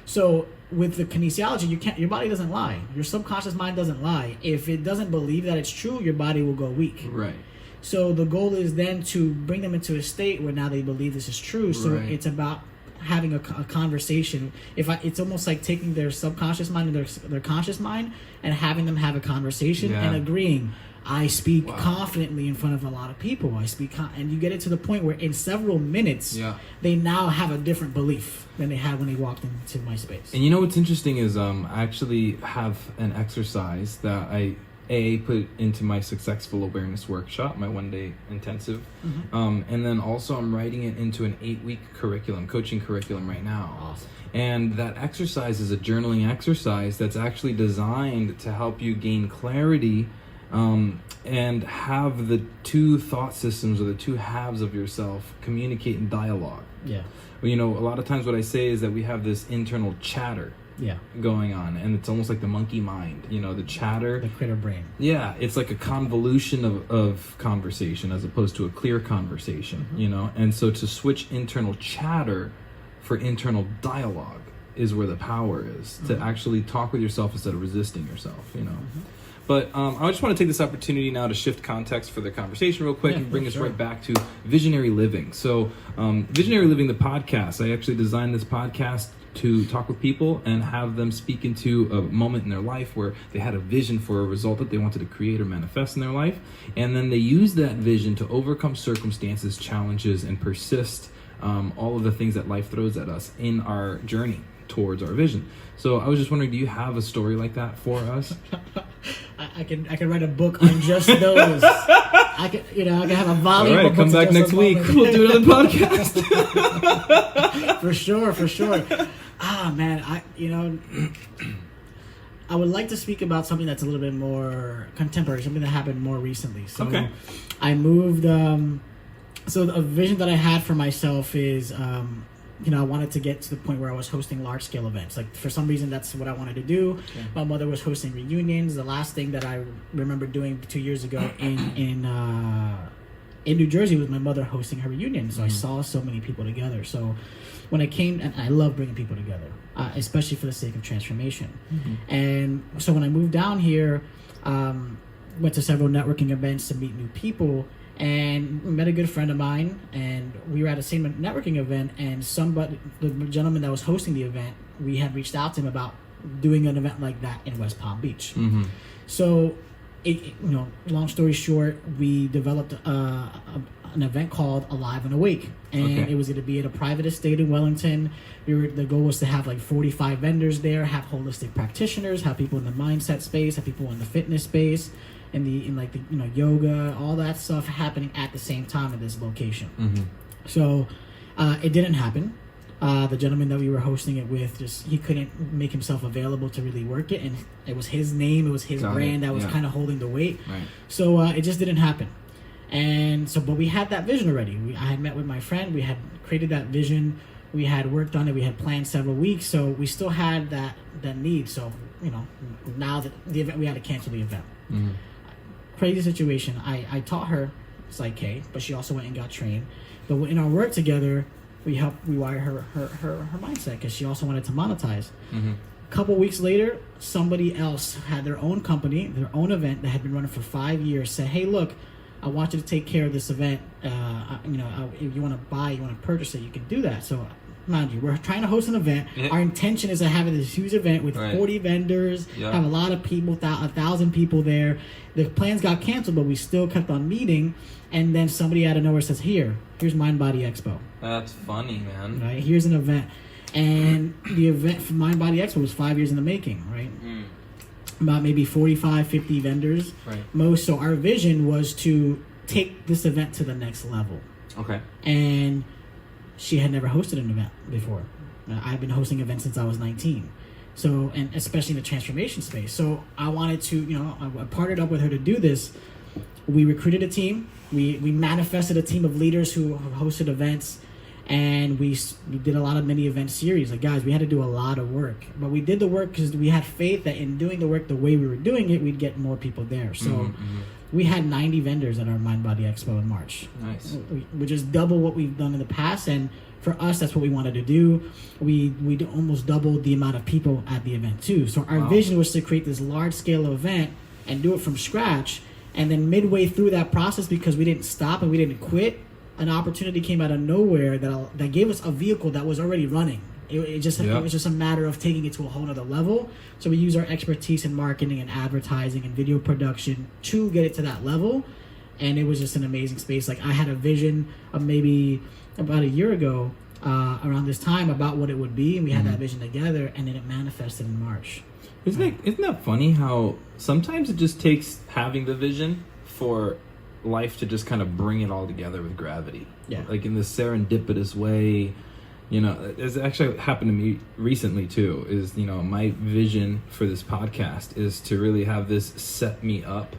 Speaker 2: So with the kinesiology, your body doesn't lie. Your subconscious mind doesn't lie. If it doesn't believe that it's true, your body will go weak.
Speaker 1: Right.
Speaker 2: So the goal is then to bring them into a state where now they believe this is true. So
Speaker 1: Right.
Speaker 2: it's about having a conversation. It's almost like taking their subconscious mind and their conscious mind and having them have a conversation and agreeing. I speak confidently in front of a lot of people. And you get it to the point where in several minutes, they now have a different belief than they had when they walked into my space.
Speaker 1: And you know what's interesting is I actually have an exercise that I put into my Successful Awareness Workshop, my 1-day intensive. And then also I'm writing it into an 8-week coaching curriculum right now.
Speaker 2: Awesome.
Speaker 1: And that exercise is a journaling exercise that's actually designed to help you gain clarity and have the two thought systems or the two halves of yourself communicate in dialogue.
Speaker 2: Yeah.
Speaker 1: Well, a lot of times what I say is that we have this internal chatter going on, and it's almost like the monkey mind, the chatter,
Speaker 2: the critter brain.
Speaker 1: Yeah, it's like a convolution of conversation as opposed to a clear conversation, and so to switch internal chatter for internal dialogue is where the power is, to actually talk with yourself instead of resisting yourself, But I just want to take this opportunity now to shift context for the conversation real quick and bring us right back to Visionary Living. So Visionary Living, the podcast, I actually designed this podcast to talk with people and have them speak into a moment in their life where they had a vision for a result that they wanted to create or manifest in their life. And then they use that vision to overcome circumstances, challenges, and persist all of the things that life throws at us in our journey towards our vision. So I was just wondering, do you have a story like that for us?
Speaker 2: I can write a book on just those. I can have a volume.
Speaker 1: All right, come back next week. We'll do another podcast.
Speaker 2: For sure. Man, I would like to speak about something that's a little bit more contemporary, something that happened more recently. So
Speaker 1: okay.
Speaker 2: I moved. So a vision that I had for myself is, I wanted to get to the point where I was hosting large-scale events. Like, for some reason, that's what I wanted to do. Okay. My mother was hosting reunions. The last thing that I remember doing 2 years ago in New Jersey was my mother hosting her reunion. So I saw so many people together. So when I came, and I love bringing people together, especially for the sake of transformation. And so when I moved down here, went to several networking events to meet new people, and met a good friend of mine, and we were at the same networking event, and the gentleman that was hosting the event, we had reached out to him about doing an event like that in West Palm Beach. So long story short, we developed an event called Alive and Awake, and it was going to be at a private estate in Wellington. The goal was to have like 45 vendors there, have holistic practitioners, have people in the mindset space, have people in the fitness space, and yoga, all that stuff happening at the same time at this location. So it didn't happen. The gentleman that we were hosting it with, he couldn't make himself available to really work it, and it was his name, it was his brand that was kind of holding the weight.
Speaker 1: Right.
Speaker 2: So it just didn't happen. And so, but we had that vision already. I had met with my friend, we had created that vision, we had worked on it, we had planned several weeks, so we still had that need. So, now that the event, we had to cancel the event.
Speaker 1: Mm-hmm.
Speaker 2: Crazy situation. I taught her Psych K, but she also went and got trained. But in our work together, we helped rewire her mindset because she also wanted to monetize.
Speaker 1: Mm-hmm.
Speaker 2: A couple weeks later, somebody else had their own company, their own event that had been running for 5 years, said, hey, look, I want you to take care of this event. If you want to buy, you want to purchase it, you can do that. So, mind you, we're trying to host an event.
Speaker 1: Yeah.
Speaker 2: Our intention is to have this huge event with 40 vendors, have a lot of people, 1,000 people there. The plans got canceled, but we still kept on meeting. And then somebody out of nowhere says, here's Mind Body Expo.
Speaker 1: That's funny, man.
Speaker 2: Right? Here's an event. And the event for Mind Body Expo was 5 years in the making, right? About maybe 45, 50 vendors.
Speaker 1: Right.
Speaker 2: So our vision was to take this event to the next level.
Speaker 1: Okay.
Speaker 2: And she had never hosted an event before. I've been hosting events since I was 19. So, and especially in the transformation space. So I wanted to, I partnered up with her to do this. We recruited a team. We manifested a team of leaders who hosted events, and we did a lot of mini event series. Like, guys, we had to do a lot of work, but we did the work because we had faith that in doing the work the way we were doing it, we'd get more people there. So we had 90 vendors at our Mind Body Expo in March.
Speaker 1: Nice.
Speaker 2: Which is double what we've done in the past, and for us, that's what we wanted to do. We almost doubled the amount of people at the event too. So our vision was to create this large scale event and do it from scratch. And then midway through that process, because we didn't stop and we didn't quit, an opportunity came out of nowhere that gave us a vehicle that was already running. It was just a matter of taking it to a whole other level. So we use our expertise in marketing and advertising and video production to get it to that level. And it was just an amazing space. Like, I had a vision of maybe about a year ago, around this time, about what it would be, and we had that vision together, and then it manifested in March.
Speaker 1: Isn't that funny how sometimes it just takes having the vision for life to just kind of bring it all together with gravity?
Speaker 2: Yeah.
Speaker 1: Like in this serendipitous way. It's actually happened to me recently too, is, my vision for this podcast is to really have this set me up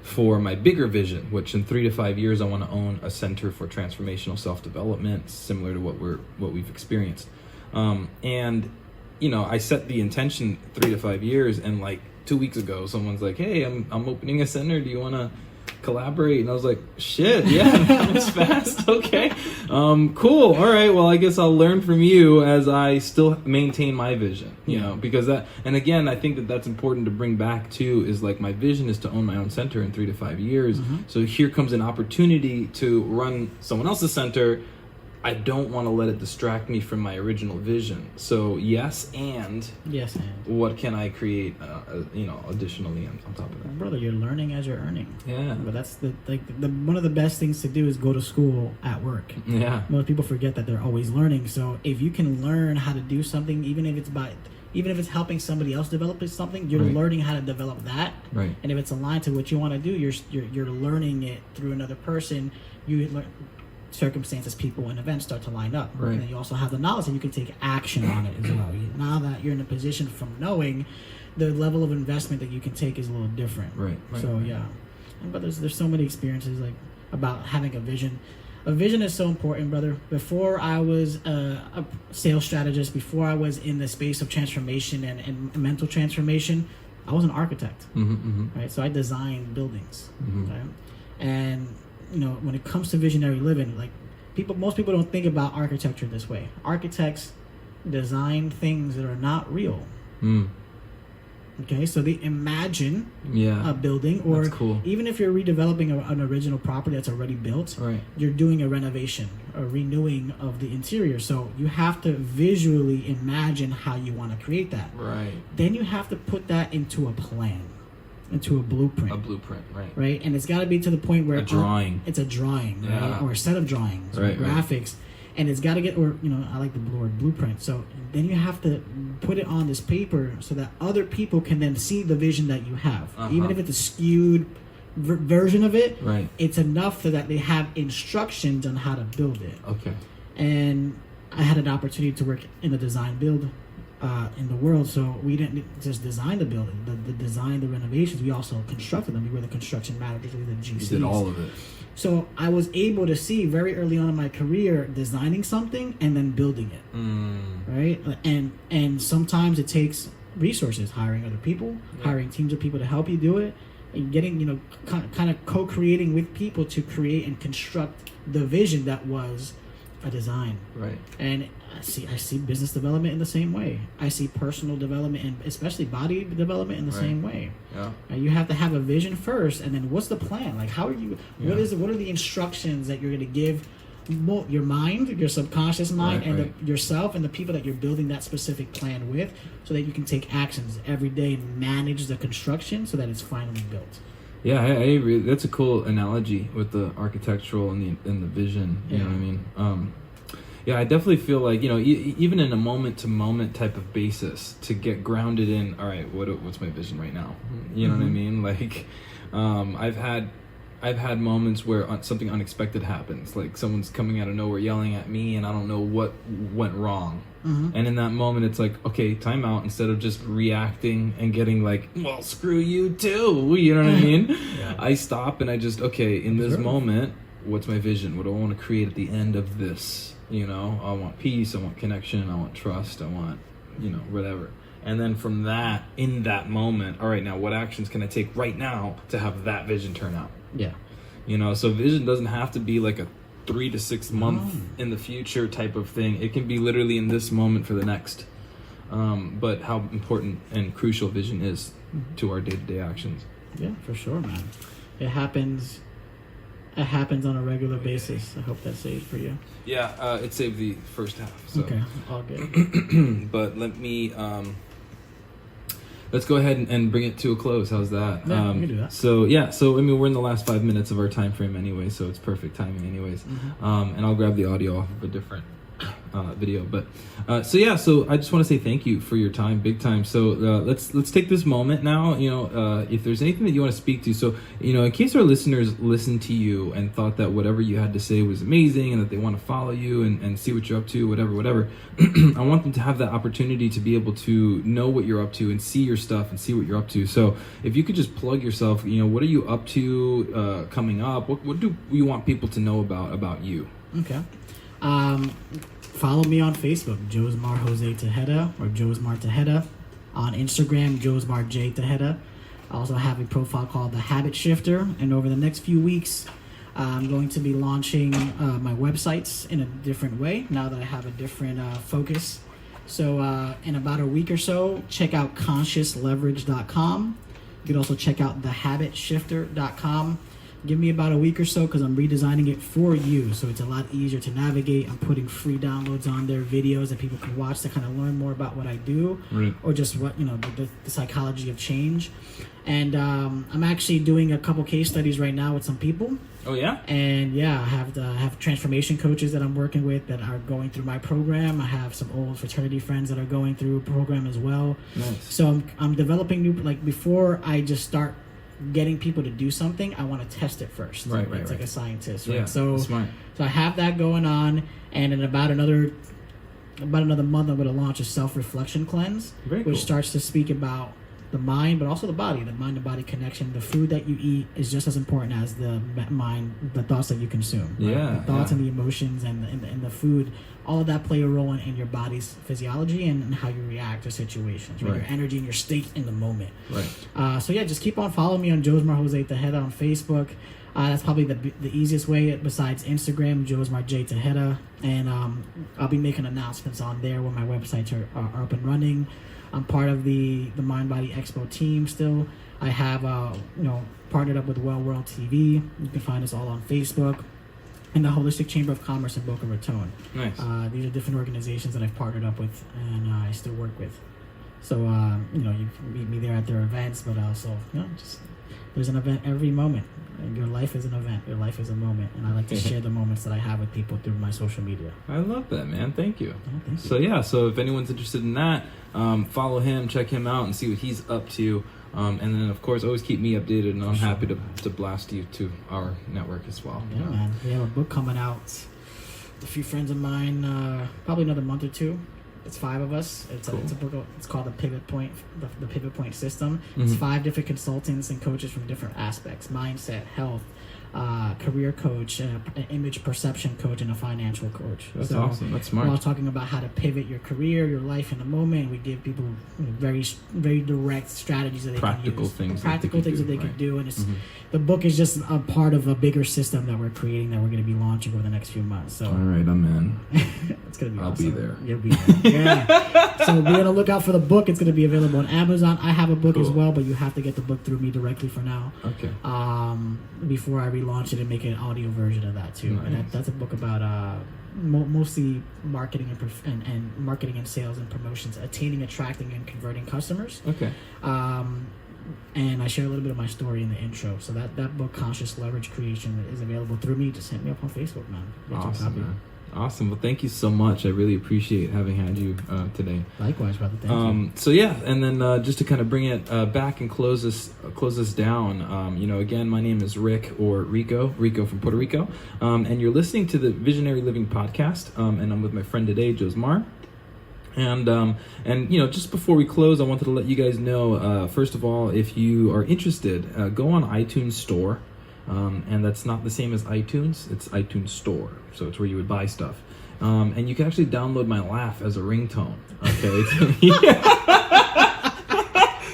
Speaker 1: for my bigger vision, which in 3 to 5 years, I want to own a center for transformational self-development, similar to what we've experienced. I set the intention 3 to 5 years, and like 2 weeks ago, someone's like, hey, I'm opening a center. Do you want to collaborate? And I was like, shit, yeah, that was fast. Okay. Cool. All right. Well, I guess I'll learn from you as I still maintain my vision, because and again, I think that's important to bring back too, is like, my vision is to own my own center in 3 to 5 years. So here comes an opportunity to run someone else's center. I don't want to let it distract me from my original vision. So yes, and what can I create, additionally on top of that?
Speaker 2: Brother, you're learning as you're earning.
Speaker 1: Yeah.
Speaker 2: But that's the one of the best things to do is go to school at work.
Speaker 1: Yeah.
Speaker 2: Most people forget that they're always learning. So if you can learn how to do something, even if it's helping somebody else develop something, you're learning how to develop that.
Speaker 1: Right.
Speaker 2: And if it's aligned to what you want to do, you're learning it through another person. Circumstances, people, and events start to line up.
Speaker 1: Right.
Speaker 2: And then you also have the knowledge, and you can take action on it as well. Now that you're in a position from knowing, the level of investment that you can take is a little different.
Speaker 1: Right.
Speaker 2: So yeah, but there's so many experiences like about having a vision. A vision is so important, brother. Before I was a sales strategist, before I was in the space of transformation and mental transformation, I was an architect. Right. So I designed buildings. Right? And when it comes to visionary living, like most people don't think about architecture this way. Architects design things that are not real. Okay, so they imagine a building, or even if you're redeveloping an original property that's already built, you're doing a renovation, a renewing of the interior. So you have to visually imagine how you want to create that.
Speaker 1: Right.
Speaker 2: Then you have to put that into a plan, into a blueprint.
Speaker 1: A blueprint, right.
Speaker 2: Right, and it's got to be to the point where...
Speaker 1: A drawing.
Speaker 2: It's a drawing, right? Or a set of drawings, or graphics. And it's got to get, I like the word blueprint. So then you have to put it on this paper so that other people can then see the vision that you have. Even if it's a skewed version of it, it's enough so that they have instructions on how to build it.
Speaker 1: Okay.
Speaker 2: And I had an opportunity to work in the design build in the world, so we didn't just design the building, the design, the renovations. We also constructed them. We were the construction managers, we were the GCs.
Speaker 1: You did all of it.
Speaker 2: So I was able to see very early on in my career designing something and then building it, right? And sometimes it takes resources, hiring other people, hiring teams of people to help you do it, and getting, you know, kind of co-creating with people to create and construct the vision that was a design.
Speaker 1: Right.
Speaker 2: And I see business development in the same way. I see personal development and especially body development in the same way.
Speaker 1: Yeah.
Speaker 2: You have to have a vision first, and then what's the plan? Like, how are you? What are the instructions that you're going to give your mind, your subconscious mind, and yourself and the people that you're building that specific plan with, so that you can take actions every day and manage the construction so that it's finally built.
Speaker 1: Yeah, I agree. That's a cool analogy with the architectural and the vision. You know what I mean? Yeah, I definitely feel like, you know, even in a moment-to-moment type of basis, to get grounded in, all right, what's my vision right now? You know what I mean? Like, I've had moments where something unexpected happens, like someone's coming out of nowhere yelling at me, and I don't know what went wrong. And in that moment, it's like, okay, time out. Instead of just reacting and getting like, well, screw you too. You know what I mean? I stop and I just, okay, in this moment, what's my vision? What do I want to create at the end of this? You know, I want peace, I want connection, I want trust, I want, you know, whatever. And then from that, in that moment, all right, now what actions can I take right now to have that vision turn out? Yeah. You know, so vision doesn't have to be like a 3 to 6 month in the future type of thing. It can be literally in this moment for the next. But how important and crucial vision is to our day-to-day actions. Yeah,
Speaker 2: for sure, man. It happens on a regular basis. I hope that saved for you.
Speaker 1: Yeah, it saved the first half. So.
Speaker 2: Okay, all good.
Speaker 1: But let me... let's go ahead and bring it to a close. How's that?
Speaker 2: Yeah, we can do that.
Speaker 1: So I mean, we're in the last 5 minutes of our time frame anyway, so it's perfect timing anyways. And I'll grab the audio off of a different video. But so I just want to say thank you for your time, big time. So let's take this moment now. You know, if there's anything that you want to speak to, so you know, in case our listeners listened to you and thought that whatever you had to say was amazing and that they want to follow you and see what you're up to, whatever. I want them to have that opportunity to be able to know what you're up to and see your stuff and see what you're up to. So if you could just plug yourself, you know, what are you up to coming up? What do you want people to know about you?
Speaker 2: Okay. Follow me on Facebook, Josmar Jose Tejeda, or Josmar Tejeda. On Instagram, Josmar J Tejeda. I also have a profile called The Habit Shifter, and over the next few weeks, I'm going to be launching my websites in a different way now that I have a different focus. So in about a week or so, check out consciousleverage.com. You can also check out thehabitshifter.com. Give me about a week or so because I'm redesigning it for you, so it's a lot easier to navigate. I'm putting free downloads on there, videos that people can watch to kind of learn more about what I do, or just what, you know, the psychology of change. And I'm actually doing a couple case studies right now with some people.
Speaker 1: Oh yeah?
Speaker 2: And yeah, I have transformation coaches that I'm working with that are going through my program. I have some old fraternity friends that are going through a program as well.
Speaker 1: Nice.
Speaker 2: So I'm developing new, like before I just start getting people to do something, I want to test it first. Right. It's like a scientist, right?
Speaker 1: Yeah,
Speaker 2: so
Speaker 1: smart.
Speaker 2: So I have that going on, and in about another month, I'm going to launch a self-reflection cleanse, which starts to speak about the mind, but also the body, the mind and body connection. The food that you eat is just as important as the mind, the thoughts that you consume. Right?
Speaker 1: Yeah,
Speaker 2: the thoughts and the emotions and the food, all of that play a role in your body's physiology and how you react to situations, right? Your energy and your state in the moment.
Speaker 1: Right.
Speaker 2: So yeah, just keep on following me on Josmar Jose Tejeda on Facebook. That's probably the easiest way besides Instagram, Josmar J Tejeda. And I'll be making announcements on there when my websites are up and running. I'm part of the Mind Body Expo team still. I have partnered up with Well World TV. You can find us all on Facebook. And the Holistic Chamber of Commerce in Boca Raton.
Speaker 1: Nice.
Speaker 2: These are different organizations that I've partnered up with and I still work with. So, you can meet me there at their events, but also, there's an event every moment. Your life is an event. Your life is a moment. And I like to share the moments that I have with people through my social media.
Speaker 1: I love that, man. Thank you.
Speaker 2: Yeah, thank you.
Speaker 1: So if anyone's interested in that, follow him, check him out, and see what he's up to. And then, of course, always keep me updated, and I'm happy to blast you to our network as well.
Speaker 2: Yeah, man. We have a book coming out a few friends of mine, probably another month or two. It's 5 of us. It's
Speaker 1: Cool.
Speaker 2: it's a book. It's called the Pivot Point, the Pivot Point System.
Speaker 1: Mhm.
Speaker 2: It's 5 different consultants and coaches from different aspects: mindset, health, career coach, an image perception coach, and a financial coach.
Speaker 1: That's
Speaker 2: So
Speaker 1: awesome. That's
Speaker 2: we're all
Speaker 1: smart.
Speaker 2: talking about how to pivot your career, your life in the moment. We give people very direct strategies that they
Speaker 1: Practical
Speaker 2: can use.
Speaker 1: things that
Speaker 2: Practical
Speaker 1: they can
Speaker 2: things
Speaker 1: do,
Speaker 2: that they
Speaker 1: right.
Speaker 2: can do. And it's,
Speaker 1: Mhm.
Speaker 2: the book is just a part of a bigger system that we're creating that we're going to be launching over the next few months. So
Speaker 1: All right, I'm in.
Speaker 2: it's going to be
Speaker 1: I'll
Speaker 2: awesome.
Speaker 1: be there.
Speaker 2: You'll be there. Yeah. So be on the lookout for the book. It's going to be available on Amazon. I have a book as
Speaker 1: Cool.
Speaker 2: well, but you have to get the book through me directly for now.
Speaker 1: Okay.
Speaker 2: Before I relaunch it and make an audio version of that too. And
Speaker 1: Nice.
Speaker 2: that's a book about mostly marketing and marketing and sales and promotions, attaining, attracting, and converting customers.
Speaker 1: Okay.
Speaker 2: And I share a little bit of my story in the intro. So that book, Conscious Leverage Creation, is available through me. Just hit me up on Facebook, man. Get your
Speaker 1: Awesome,
Speaker 2: copy.
Speaker 1: man. Awesome. Well, thank you so much. I really appreciate having had you today.
Speaker 2: Likewise, brother. Thank you.
Speaker 1: So yeah, and then just to kind of bring it back and close this down. Again, my name is Rick or Rico from Puerto Rico, and you're listening to the Visionary Living podcast, and I'm with my friend today, Josmar. And just before we close, I wanted to let you guys know, first of all, if you are interested, go on iTunes Store. And that's not the same as iTunes. It's iTunes Store. So it's where you would buy stuff. And you can actually download my laugh as a ringtone. Okay.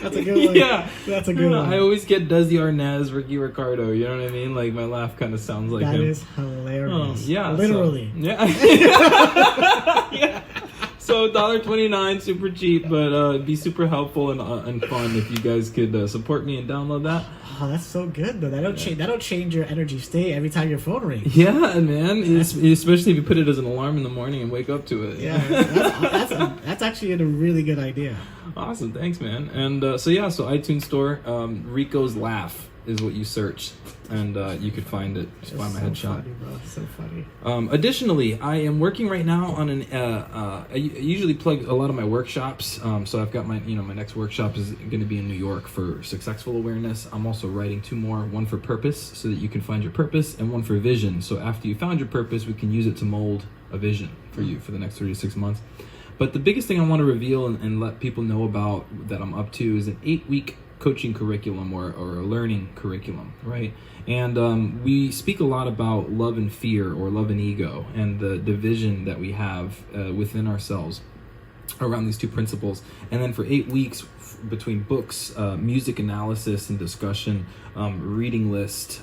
Speaker 2: That's a good one.
Speaker 1: Yeah.
Speaker 2: That's a good one.
Speaker 1: I always get Desi Arnaz, Ricky Ricardo. You know what I mean? Like my laugh kind of sounds like
Speaker 2: That
Speaker 1: him.
Speaker 2: is hilarious.
Speaker 1: Yeah.
Speaker 2: Literally.
Speaker 1: So, yeah. Yeah. So $1.29, super cheap, but it'd be super helpful and fun if you guys could support me and download that.
Speaker 2: Oh, that's so good though. That'll change your energy state every time your phone rings.
Speaker 1: Yeah, man. Especially if you put it as an alarm in the morning and wake up to it.
Speaker 2: Yeah, that's actually a really good idea.
Speaker 1: Awesome, thanks, man. And so iTunes Store, Rico's Laugh is what you search, and you could find it. Just find my headshot.
Speaker 2: Funny, bro. So funny.
Speaker 1: Additionally, I am working right now on I usually plug a lot of my workshops. So I've got my next workshop is going to be in New York for successful awareness. I'm also writing 2 more, one for purpose, so that you can find your purpose, and one for vision. So after you found your purpose, we can use it to mold a vision for you for the next 3 to 6 months. But the biggest thing I want to reveal and let people know about that I'm up to is an 8-week coaching curriculum or a learning curriculum, right? And we speak a lot about love and fear, or love and ego, and the division that we have within ourselves around these 2 principles. And then for 8 weeks, between books, music analysis and discussion, reading list,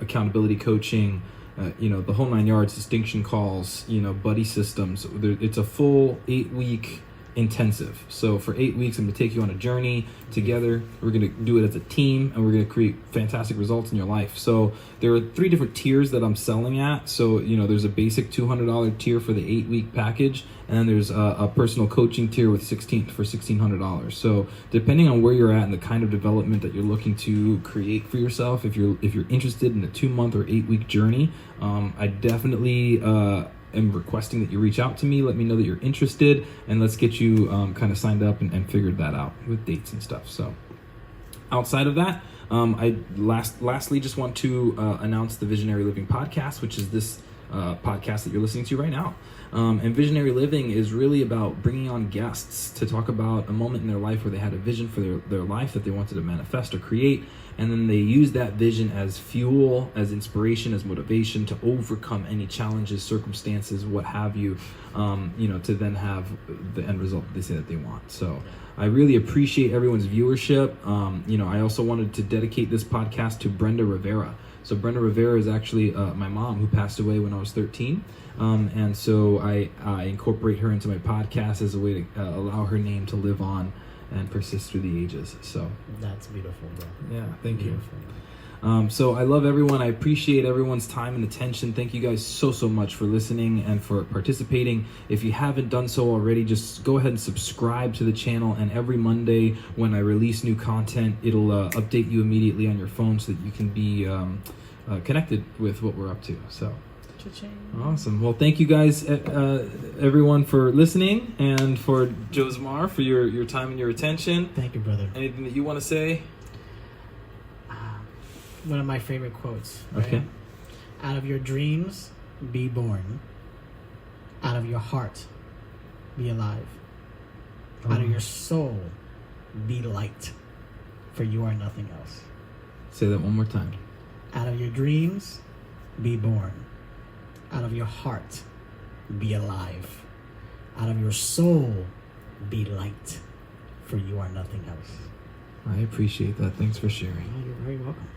Speaker 1: accountability coaching, the whole 9 yards, distinction calls, buddy systems. It's a full 8-week intensive. So for 8 weeks, I'm going to take you on a journey together. We're going to do it as a team, and we're going to create fantastic results in your life. So there are 3 different tiers that I'm selling at. So, there's a basic $200 tier for the 8-week package, and then there's a personal coaching tier with $1,600. So depending on where you're at and the kind of development that you're looking to create for yourself, if you're interested in a 2-month or 8-week journey, I definitely am requesting that you reach out to me. Let me know that you're interested, and let's get you kind of signed up and figured that out with dates and stuff. So outside of that, I lastly just want to announce the Visionary Living podcast, which is this podcast that you're listening to right now. And Visionary Living is really about bringing on guests to talk about a moment in their life where they had a vision for their life that they wanted to manifest or create, and then they use that vision as fuel, as inspiration, as motivation to overcome any challenges, circumstances, what have you, to then have the end result that they say that they want. So I really appreciate everyone's viewership. I also wanted to dedicate this podcast to Brenda Rivera. So Brenda Rivera is actually my mom, who passed away when I was 13. And so I incorporate her into my podcast as a way to allow her name to live on and persist through the ages. So
Speaker 2: That's beautiful, bro.
Speaker 1: yeah, thank you.
Speaker 2: Beautiful.
Speaker 1: So I love everyone. I appreciate everyone's time and attention. Thank you guys so much for listening and for participating. If you haven't done so already, just go ahead and subscribe to the channel. And every Monday when I release new content, it'll update you immediately on your phone so that you can be connected with what we're up to. So
Speaker 2: Cha-ching.
Speaker 1: awesome. Well, thank you guys, everyone, for listening, and for Josmar for your time and your attention.
Speaker 2: Thank you, brother.
Speaker 1: Anything that you want to say?
Speaker 2: One of my favorite quotes. Right?
Speaker 1: Okay.
Speaker 2: Out of your dreams, be born. Out of your heart, be alive. Out of your soul, be light. For you are nothing else.
Speaker 1: Say that one more time.
Speaker 2: Out of your dreams, be born. Out of your heart, be alive. Out of your soul, be light. For you are nothing else.
Speaker 1: I appreciate that. Thanks for sharing.
Speaker 2: Oh, you're very welcome.